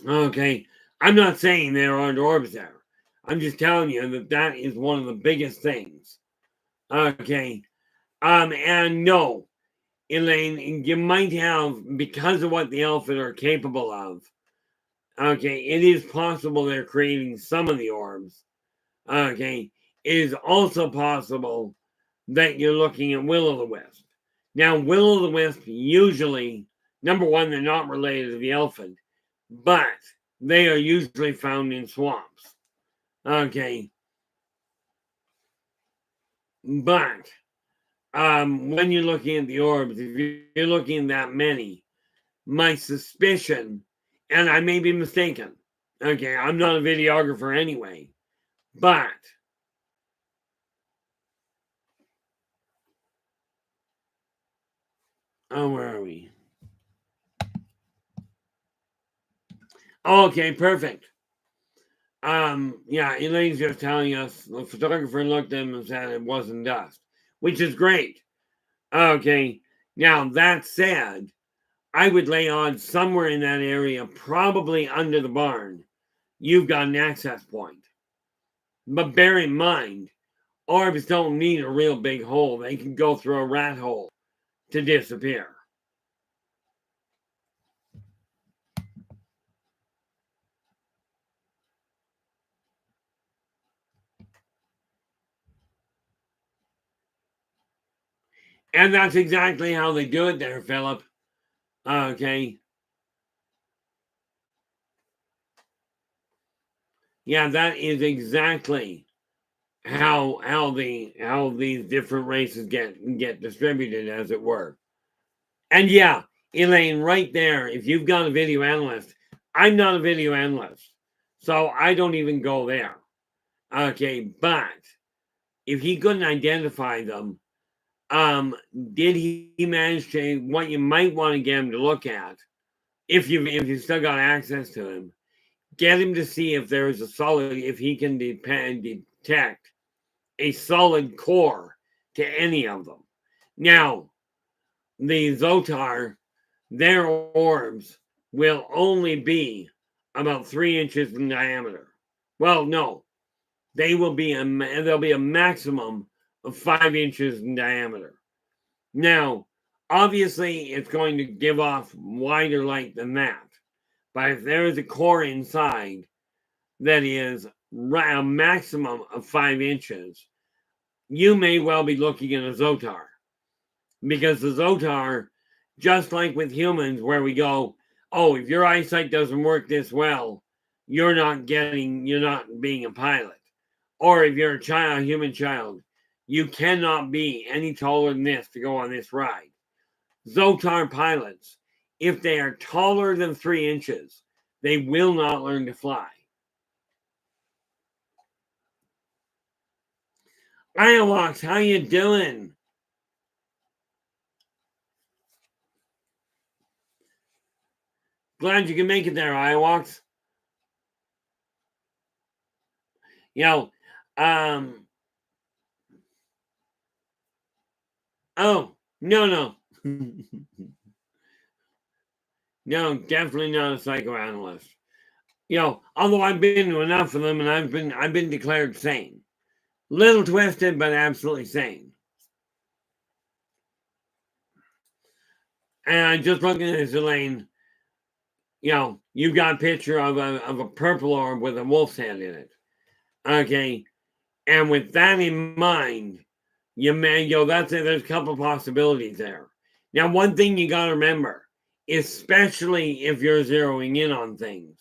Speaker 1: Okay, I'm not saying there aren't orbs there. I'm just telling you that is one of the biggest things. Okay. And no, Elaine, you might have, because of what the Elfydd are capable of, okay, it is possible they're creating some of the orbs. Okay. It is also possible that you're looking at will-o'-the-wisp. Now, will-o'-the-wisp, usually, number one, they're not related to the Elfydd, but they are usually found in swamps. Okay. But when you're looking at the orbs, if you're looking at that many, my suspicion, and I may be mistaken, okay, I'm not a videographer anyway, but where are we? Okay, perfect. Yeah, Elaine's just telling us the photographer looked at him and said it wasn't dust, which is great. Okay, now that said, I would lay odds somewhere in that area, probably under the barn, you've got an access point. But bear in mind, orbs don't need a real big hole. They can go through a rat hole to disappear. And that's exactly how they do it there, Philip. Okay. Yeah, that is exactly how these different races get distributed, as it were. And yeah, Elaine, right there, if you've got a video analyst, I'm not a video analyst, so I don't even go there. Okay, but if he couldn't identify them, did he manage to, what you might want to get him to look at, if you still got access to him, get him to see if there is a solid, if he can detect a solid core to any of them. Now, the Zotar, their orbs will only be about 3 inches in diameter. Well, no, there'll be a maximum of 5 inches in diameter. Now, obviously, it's going to give off wider light than that. But if there is a core inside that is a maximum of 5 inches, you may well be looking at a Zotar. Because the Zotar, just like with humans, where we go, oh, if your eyesight doesn't work this well, you're not being a pilot. Or if you're a human child, you cannot be any taller than this to go on this ride. Zotar pilots, if they are taller than 3 inches, they will not learn to fly. Iowax, how you doing? Glad you can make it there, Iowax. You know, oh, no. No, definitely not a psychoanalyst. You know, although I've been to enough of them and I've been declared sane. Little twisted, but absolutely sane. And I just looking at this, Elaine, you know, you've got a picture of a purple orb with a wolf's head in it. Okay. And with that in mind, there's a couple of possibilities there. Now, one thing you got to remember, especially if you're zeroing in on things,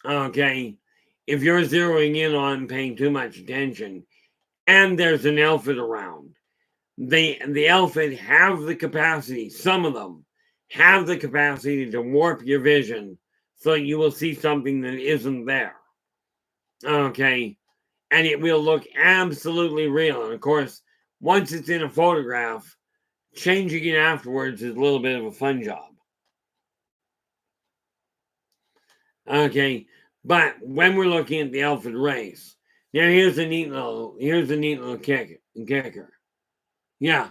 Speaker 1: okay, if you're zeroing in on paying too much attention, and there's an Elfydd around, the Elfydd have the capacity, some of them have the capacity to warp your vision so you will see something that isn't there. Okay. And it will look absolutely real. And of course, once it's in a photograph, changing it afterwards is a little bit of a fun job. Okay. But when we're looking at the Elfydd race, now here's a neat little kicker. Yeah.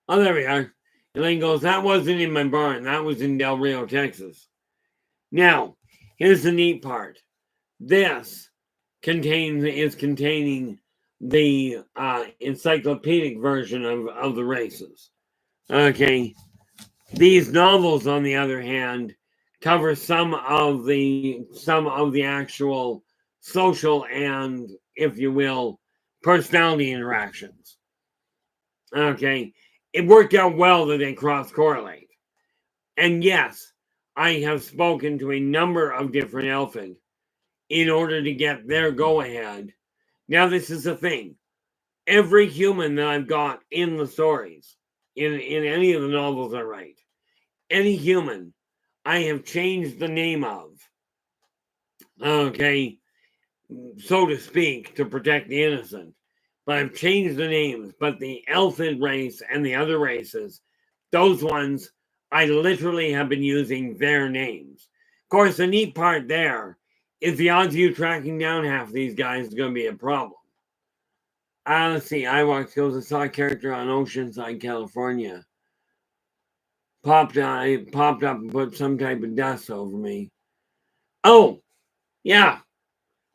Speaker 1: Oh, there we are. Elaine goes, that wasn't in my barn. That was in Del Rio, Texas. Now, here's the neat part. This is containing the encyclopedic version of the races. Okay. These novels, on the other hand, cover some of the actual social and, if you will, personality interactions. Okay. It worked out well that they cross-correlate. And yes, I have spoken to a number of different Elfydd in order to get their go-ahead. Now, this is the thing. Every human that I've got in the stories, in any of the novels I write, any human, I have changed the name of, okay, so to speak, to protect the innocent. But I've changed the names. But the Elfydd race and the other races, those ones, I literally have been using their names. Of course, the neat part there is the odds of you tracking down half these guys is going to be a problem. Let's see. I saw a character on Oceanside, California. Popped up and put some type of dust over me. Oh, yeah.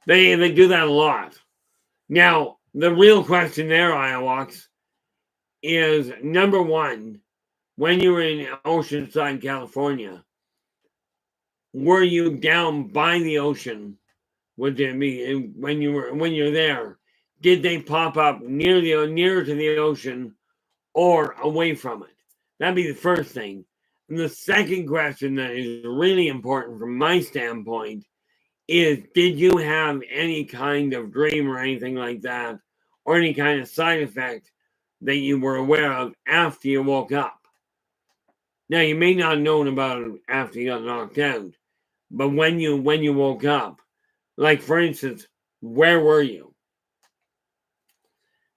Speaker 1: They do that a lot. Now, the real question there, Iowaks, is number one, when you were in Oceanside, California, were you down by the ocean? When you're there, did they pop up near to the ocean or away from it? That'd be the first thing. And the second question that is really important from my standpoint is, did you have any kind of dream or anything like that, or any kind of side effect that you were aware of after you woke up? Now, you may not have known about it after you got knocked out, but when you woke up, like for instance, where were you?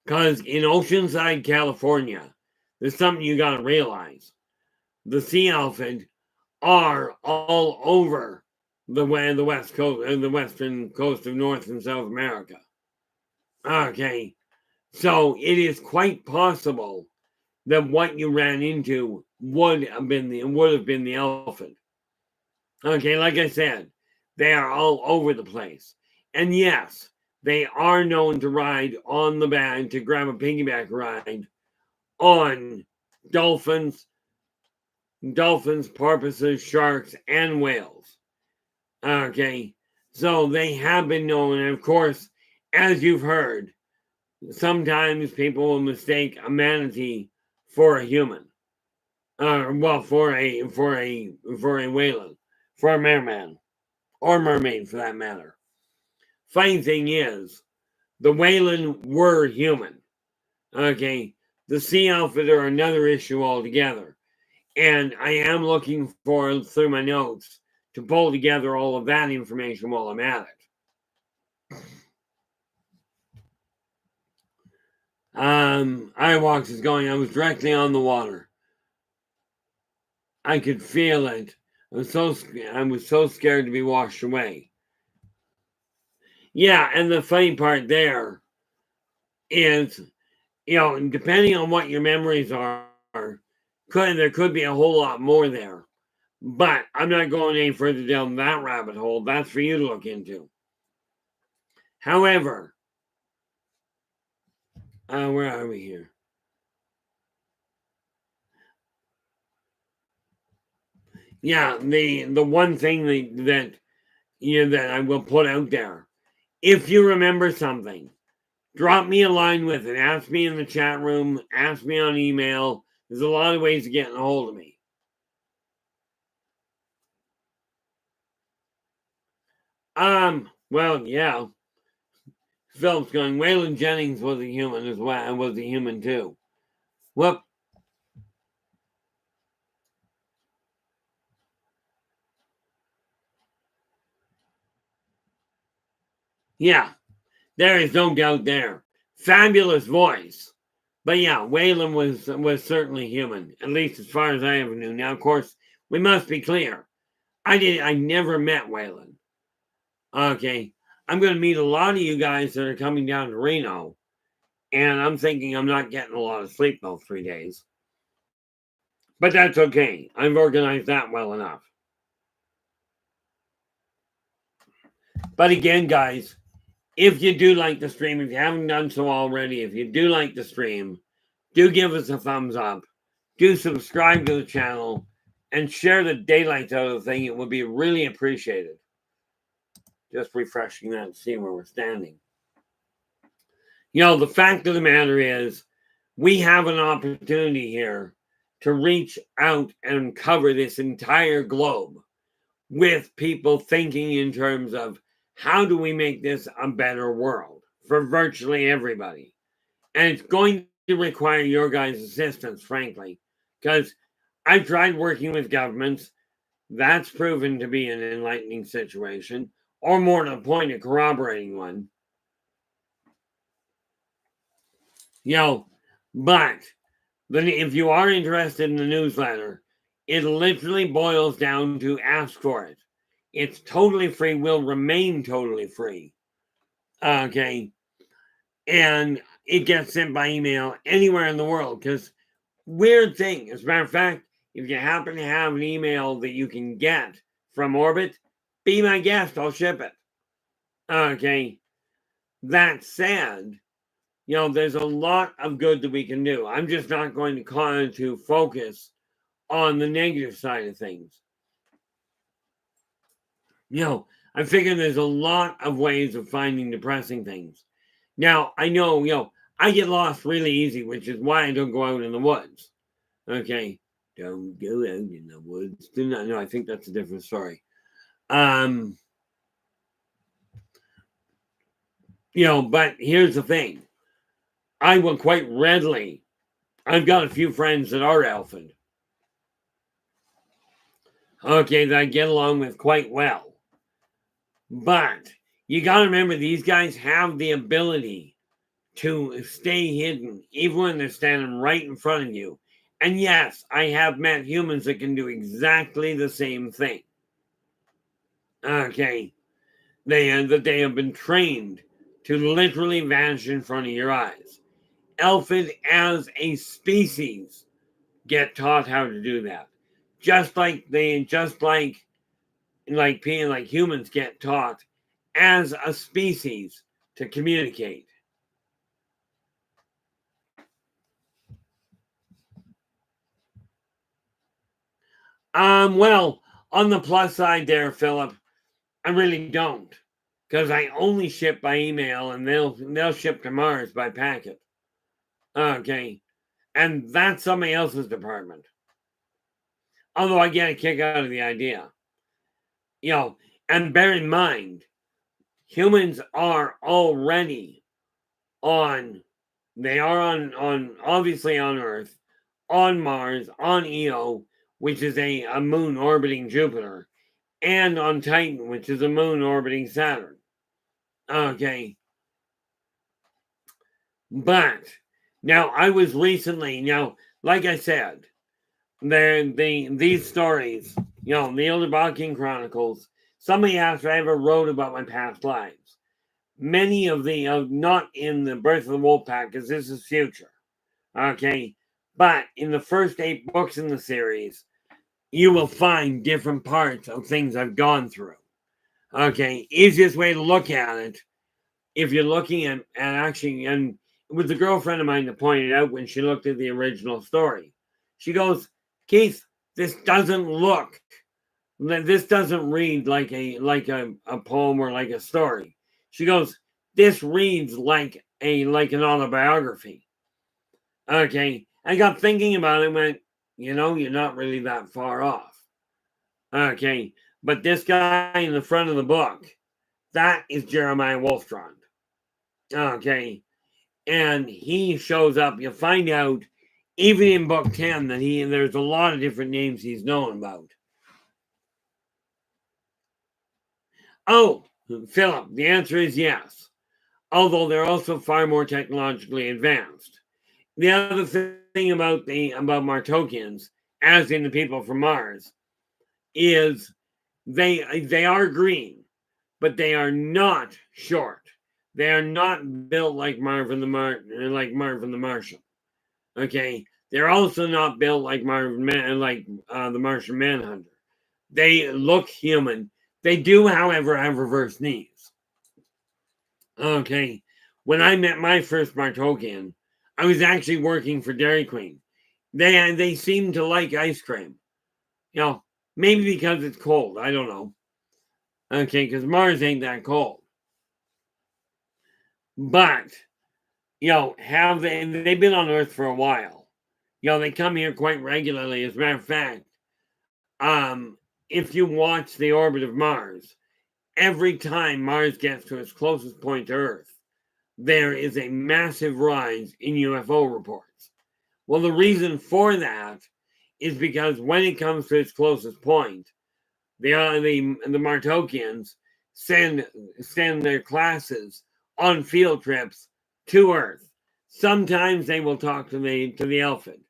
Speaker 1: Because in Oceanside, California, there's something you got to realize. The sea Elfydd are all over the west coast and the western coast of North and South America. Okay, so it is quite possible that what you ran into would have been the Elfydd. Okay, like I said, they are all over the place, and yes, they are known to ride on the back, to grab a piggyback ride on dolphins, porpoises, sharks, and whales. Okay, so they have been known, and of course, as you've heard, sometimes people will mistake a manatee for a human. For a whale, for a merman, or mermaid for that matter. Funny thing is, the Whalen were human. Okay, the sea Elfydd are another issue altogether. And I am looking for, through my notes, to pull together all of that information while I'm at it. Iwalks is going, I was directly on the water. I could feel it. I was so scared to be washed away. Yeah, and the funny part there is, depending on what your memories are, there could be a whole lot more there. But I'm not going any further down that rabbit hole. That's for you to look into. However, where are we here? Yeah, the one thing that I will put out there, if you remember something, drop me a line with it. Ask me in the chat room. Ask me on email. There's a lot of ways of getting a hold of me. Well, yeah. Philip's going, Waylon Jennings was a human as well, and was a human too. Whoop. Yeah, there is no doubt there. Fabulous voice. But yeah, Waylon was certainly human, at least as far as I ever knew. Now, of course, we must be clear. I never met Waylon. Okay. I'm going to meet a lot of you guys that are coming down to Reno. And I'm thinking I'm not getting a lot of sleep those 3 days. But that's okay. I've organized that well enough. But again, guys, if you do like the stream, if you haven't done so already, if you do like the stream, do give us a thumbs up. Do subscribe to the channel and share the daylights out of the thing. It would be really appreciated. Just refreshing that and see where we're standing. The fact of the matter is, we have an opportunity here to reach out and cover this entire globe with people thinking in terms of how do we make this a better world for virtually everybody. And it's going to require your guys' assistance, frankly, because I've tried working with governments. That's proven to be an enlightening situation, or more to the point, a corroborating one. But if you are interested in the newsletter, it literally boils down to ask for it. It's totally free, will remain totally free. Okay. And it gets sent by email anywhere in the world. Because, weird thing, as a matter of fact, if you happen to have an email that you can get from Orbit, be my guest, I'll ship it. Okay. That said, there's a lot of good that we can do. I'm just not going to focus on the negative side of things. I figure there's a lot of ways of finding depressing things. Now, I know, I get lost really easy, which is why I don't go out in the woods. Okay? Don't go out in the woods. No, I think that's a different story. But here's the thing. I will quite readily, I've got a few friends that are Elfydd. Okay, that I get along with quite well. But you got to remember, these guys have the ability to stay hidden, even when they're standing right in front of you. And yes, I have met humans that can do exactly the same thing. Okay. They have been trained to literally vanish in front of your eyes. Elfydd as a species get taught how to do that. Just like humans get taught as a species to communicate. Well, on the plus side there, Philip, I really don't, because I only ship by email, and they'll ship to Mars by packet. Okay, and that's somebody else's department. Although I get a kick out of the idea, and bear in mind, humans are already on. They are on obviously on Earth, on Mars, on Io, which is a moon orbiting Jupiter, and on Titan, which is a moon orbiting Saturn. Okay. But now I was recently, like I said, these stories, the Yldrbac Chronicles, somebody asked if I ever wrote about my past lives. many of the, not in the Birth of the Wolf Pack, because this is future, okay? But in the first 8 books in the series, you will find different parts of things I've gone through. Okay, easiest way to look at it, if you're looking at actually, and it was a girlfriend of mine that pointed out when she looked at the original story. She goes, Keith, this doesn't read like a poem or like a story. She goes, this reads like an autobiography. Okay, I got thinking about it and went, you're not really that far off. Okay, but this guy in the front of the book, that is Jeremiah Wolfstrand. Okay, and he shows up. You'll find out, even in book 10, that there's a lot of different names he's known about. Oh, Philip, the answer is yes. Although they're also far more technologically advanced. The other thing about Martokians, as in the people from Mars, is they are green, but they are not short. They are not built like Marvin the Martian. Okay, they're also not built like the Martian Manhunter. They look human. They do, however, have reverse knees. Okay, when I met my first Martokian, I was actually working for Dairy Queen. They seem to like ice cream. Maybe because it's cold. I don't know. Okay, because Mars ain't that cold. But, they've been on Earth for a while. They come here quite regularly. As a matter of fact, if you watch the orbit of Mars, every time Mars gets to its closest point to Earth, there is a massive rise in UFO reports. Well, the reason for that is because when it comes to its closest point, the Martokians send their classes on field trips to Earth. Sometimes they will talk to the Elfydd.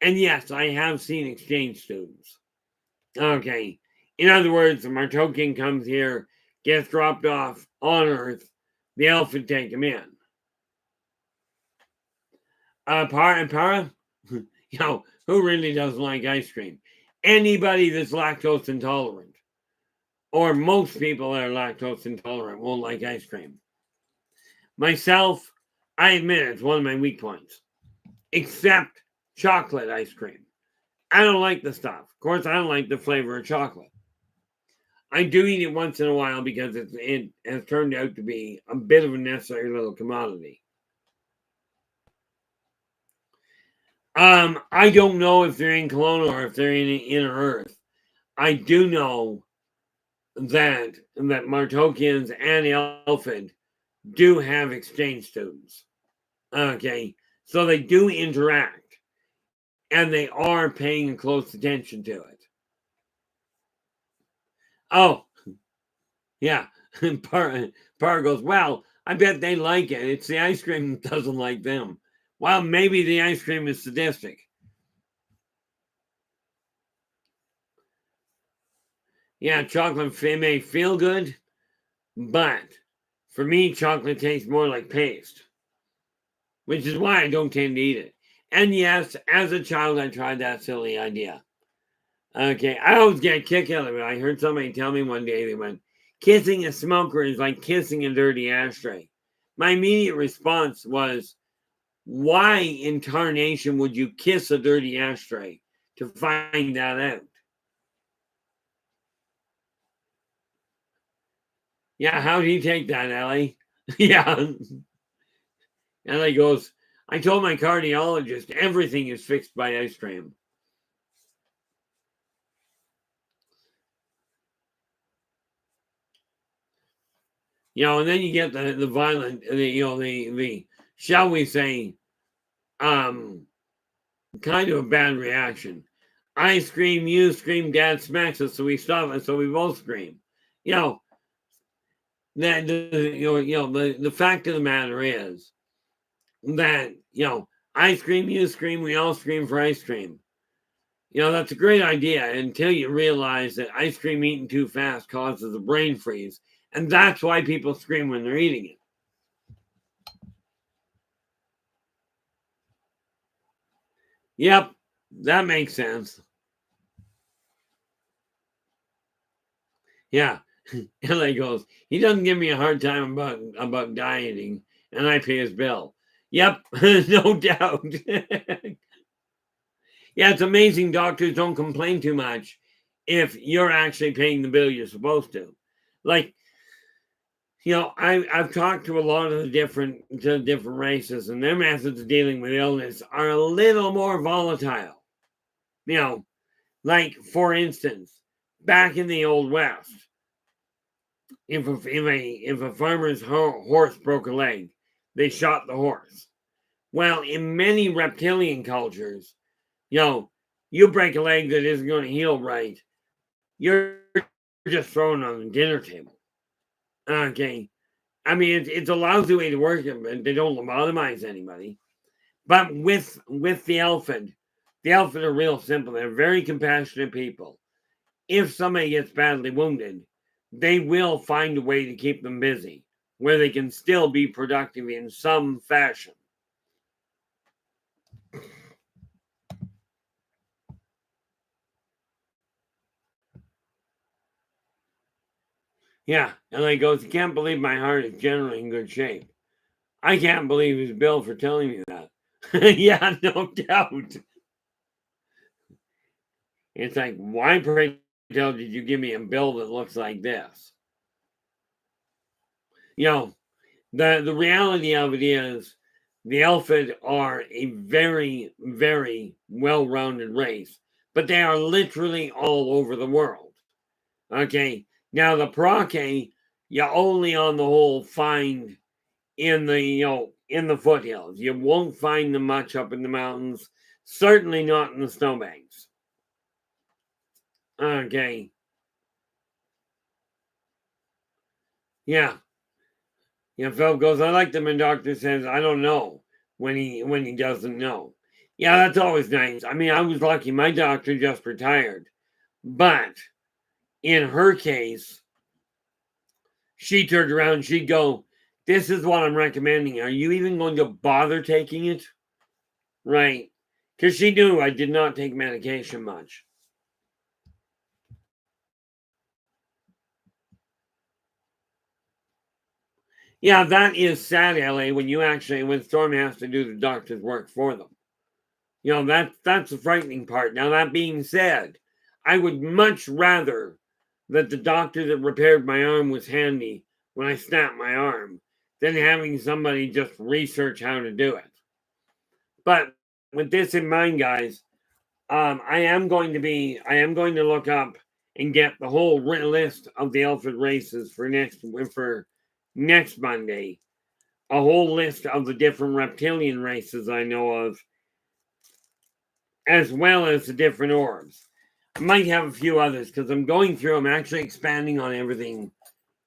Speaker 1: And yes, I have seen exchange students. Okay. In other words, the Martokian comes here, gets dropped off on Earth, the Elfydd take him in. Para, who really doesn't like ice cream? Anybody that's lactose intolerant, or most people that are lactose intolerant, won't like ice cream. Myself, I admit it's one of my weak points, except chocolate ice cream. I don't like the stuff. Of course, I don't like the flavor of chocolate. I do eat it once in a while because it has turned out to be a bit of a necessary little commodity. I don't know if they're in Kelowna or if they're in Inner Earth. I do know that Martokians and Elfydd do have exchange students. Okay, so they do interact, and they are paying close attention to it. Oh, yeah. Par goes, well, I bet they like it. It's the ice cream that doesn't like them. Well, maybe the ice cream is sadistic. Yeah, chocolate may feel good, but for me, chocolate tastes more like paste, which is why I don't tend to eat it. And yes, as a child, I tried that silly idea. Okay, I always get a kick out of it. I heard somebody tell me one day, they went, kissing a smoker is like kissing a dirty ashtray. My immediate response was, why in tarnation would you kiss a dirty ashtray to find that out? Yeah, how do you take that, Ellie? Yeah. Ellie goes, I told my cardiologist everything is fixed by ice cream. And then you get the violent, the shall we say, kind of a bad reaction. I scream, you scream, Dad smacks us, so we stop it, so we both scream. That the fact of the matter is that I scream, you scream, we all scream for ice cream. That's a great idea until you realize that ice cream eaten too fast causes a brain freeze, and that's why people scream when they're eating it. Yep, that makes sense. Yeah. LA goes, he doesn't give me a hard time about dieting, and I pay his bill. Yep, no doubt. Yeah, it's amazing doctors don't complain too much if you're actually paying the bill you're supposed to. Like, I've talked to a lot of the different races, and their methods of dealing with illness are a little more volatile. You know, like for instance, back in the old West, if a farmer's horse broke a leg, they shot the horse. Well, in many reptilian cultures, you know, you break a leg that isn't going to heal right, you're just thrown on the dinner table. Okay. I mean, it's a lousy way to work it, but they don't lobotomize anybody. But with the Elfydd are real simple. They're very compassionate people. If somebody gets badly wounded, they will find a way to keep them busy where they can still be productive in some fashion. Yeah, and he goes, "You can't believe my heart is generally in good shape." I can't believe his bill for telling me that. Yeah, no doubt. It's like, why pray tell did you give me a bill that looks like this? You know, the reality of it is the Elfydd are a very, very well-rounded race, but they are literally all over the world. Okay. Now the Proke, you only on the whole find in the in the foothills. You won't find them much up in the mountains, certainly not in the snowbanks. Okay. Yeah. Yeah, Phil goes, I like them, and doctor says, I don't know when he doesn't know. Yeah, that's always nice. I mean, I was lucky. My doctor just retired. But in her case, she turned around, she'd go, this is what I'm recommending. Are you even going to bother taking it? Right. Because she knew I did not take medication much. Yeah, that is sad, LA, when Storm has to do the doctor's work for them. That's the frightening part. Now, that being said, I would much rather that the doctor that repaired my arm was handy when I snapped my arm than having somebody just research how to do it. But with this in mind, guys, I am going to look up and get the whole list of the Elfydd races for next Monday. A whole list of the different reptilian races I know of, as well as the different orbs. I might have a few others because I'm going through. I'm actually expanding on everything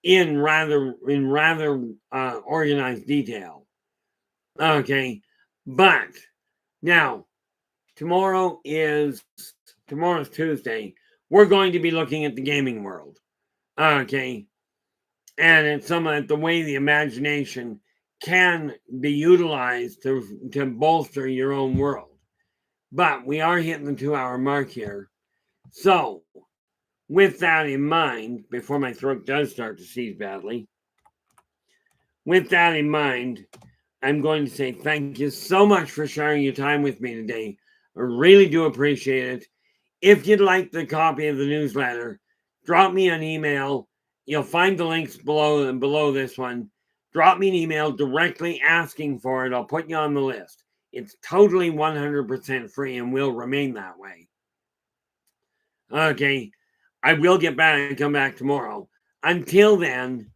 Speaker 1: in rather organized detail. Okay, but now tomorrow's Tuesday. We're going to be looking at the gaming world. Okay, and it's the way the imagination can be utilized to bolster your own world. But we are hitting the 2 hour mark here. So, with that in mind, before my throat does start to seize badly, with that in mind, I'm going to say thank you so much for sharing your time with me today. I really do appreciate it. If you'd like the copy of the newsletter, drop me an email. You'll find the links below this one. Drop me an email directly asking for it. I'll put you on the list. It's totally 100% free and will remain that way. Okay, I will get back and come back tomorrow. Until then,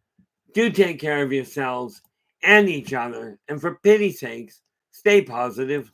Speaker 1: do take care of yourselves and each other, and for pity's sakes, stay positive.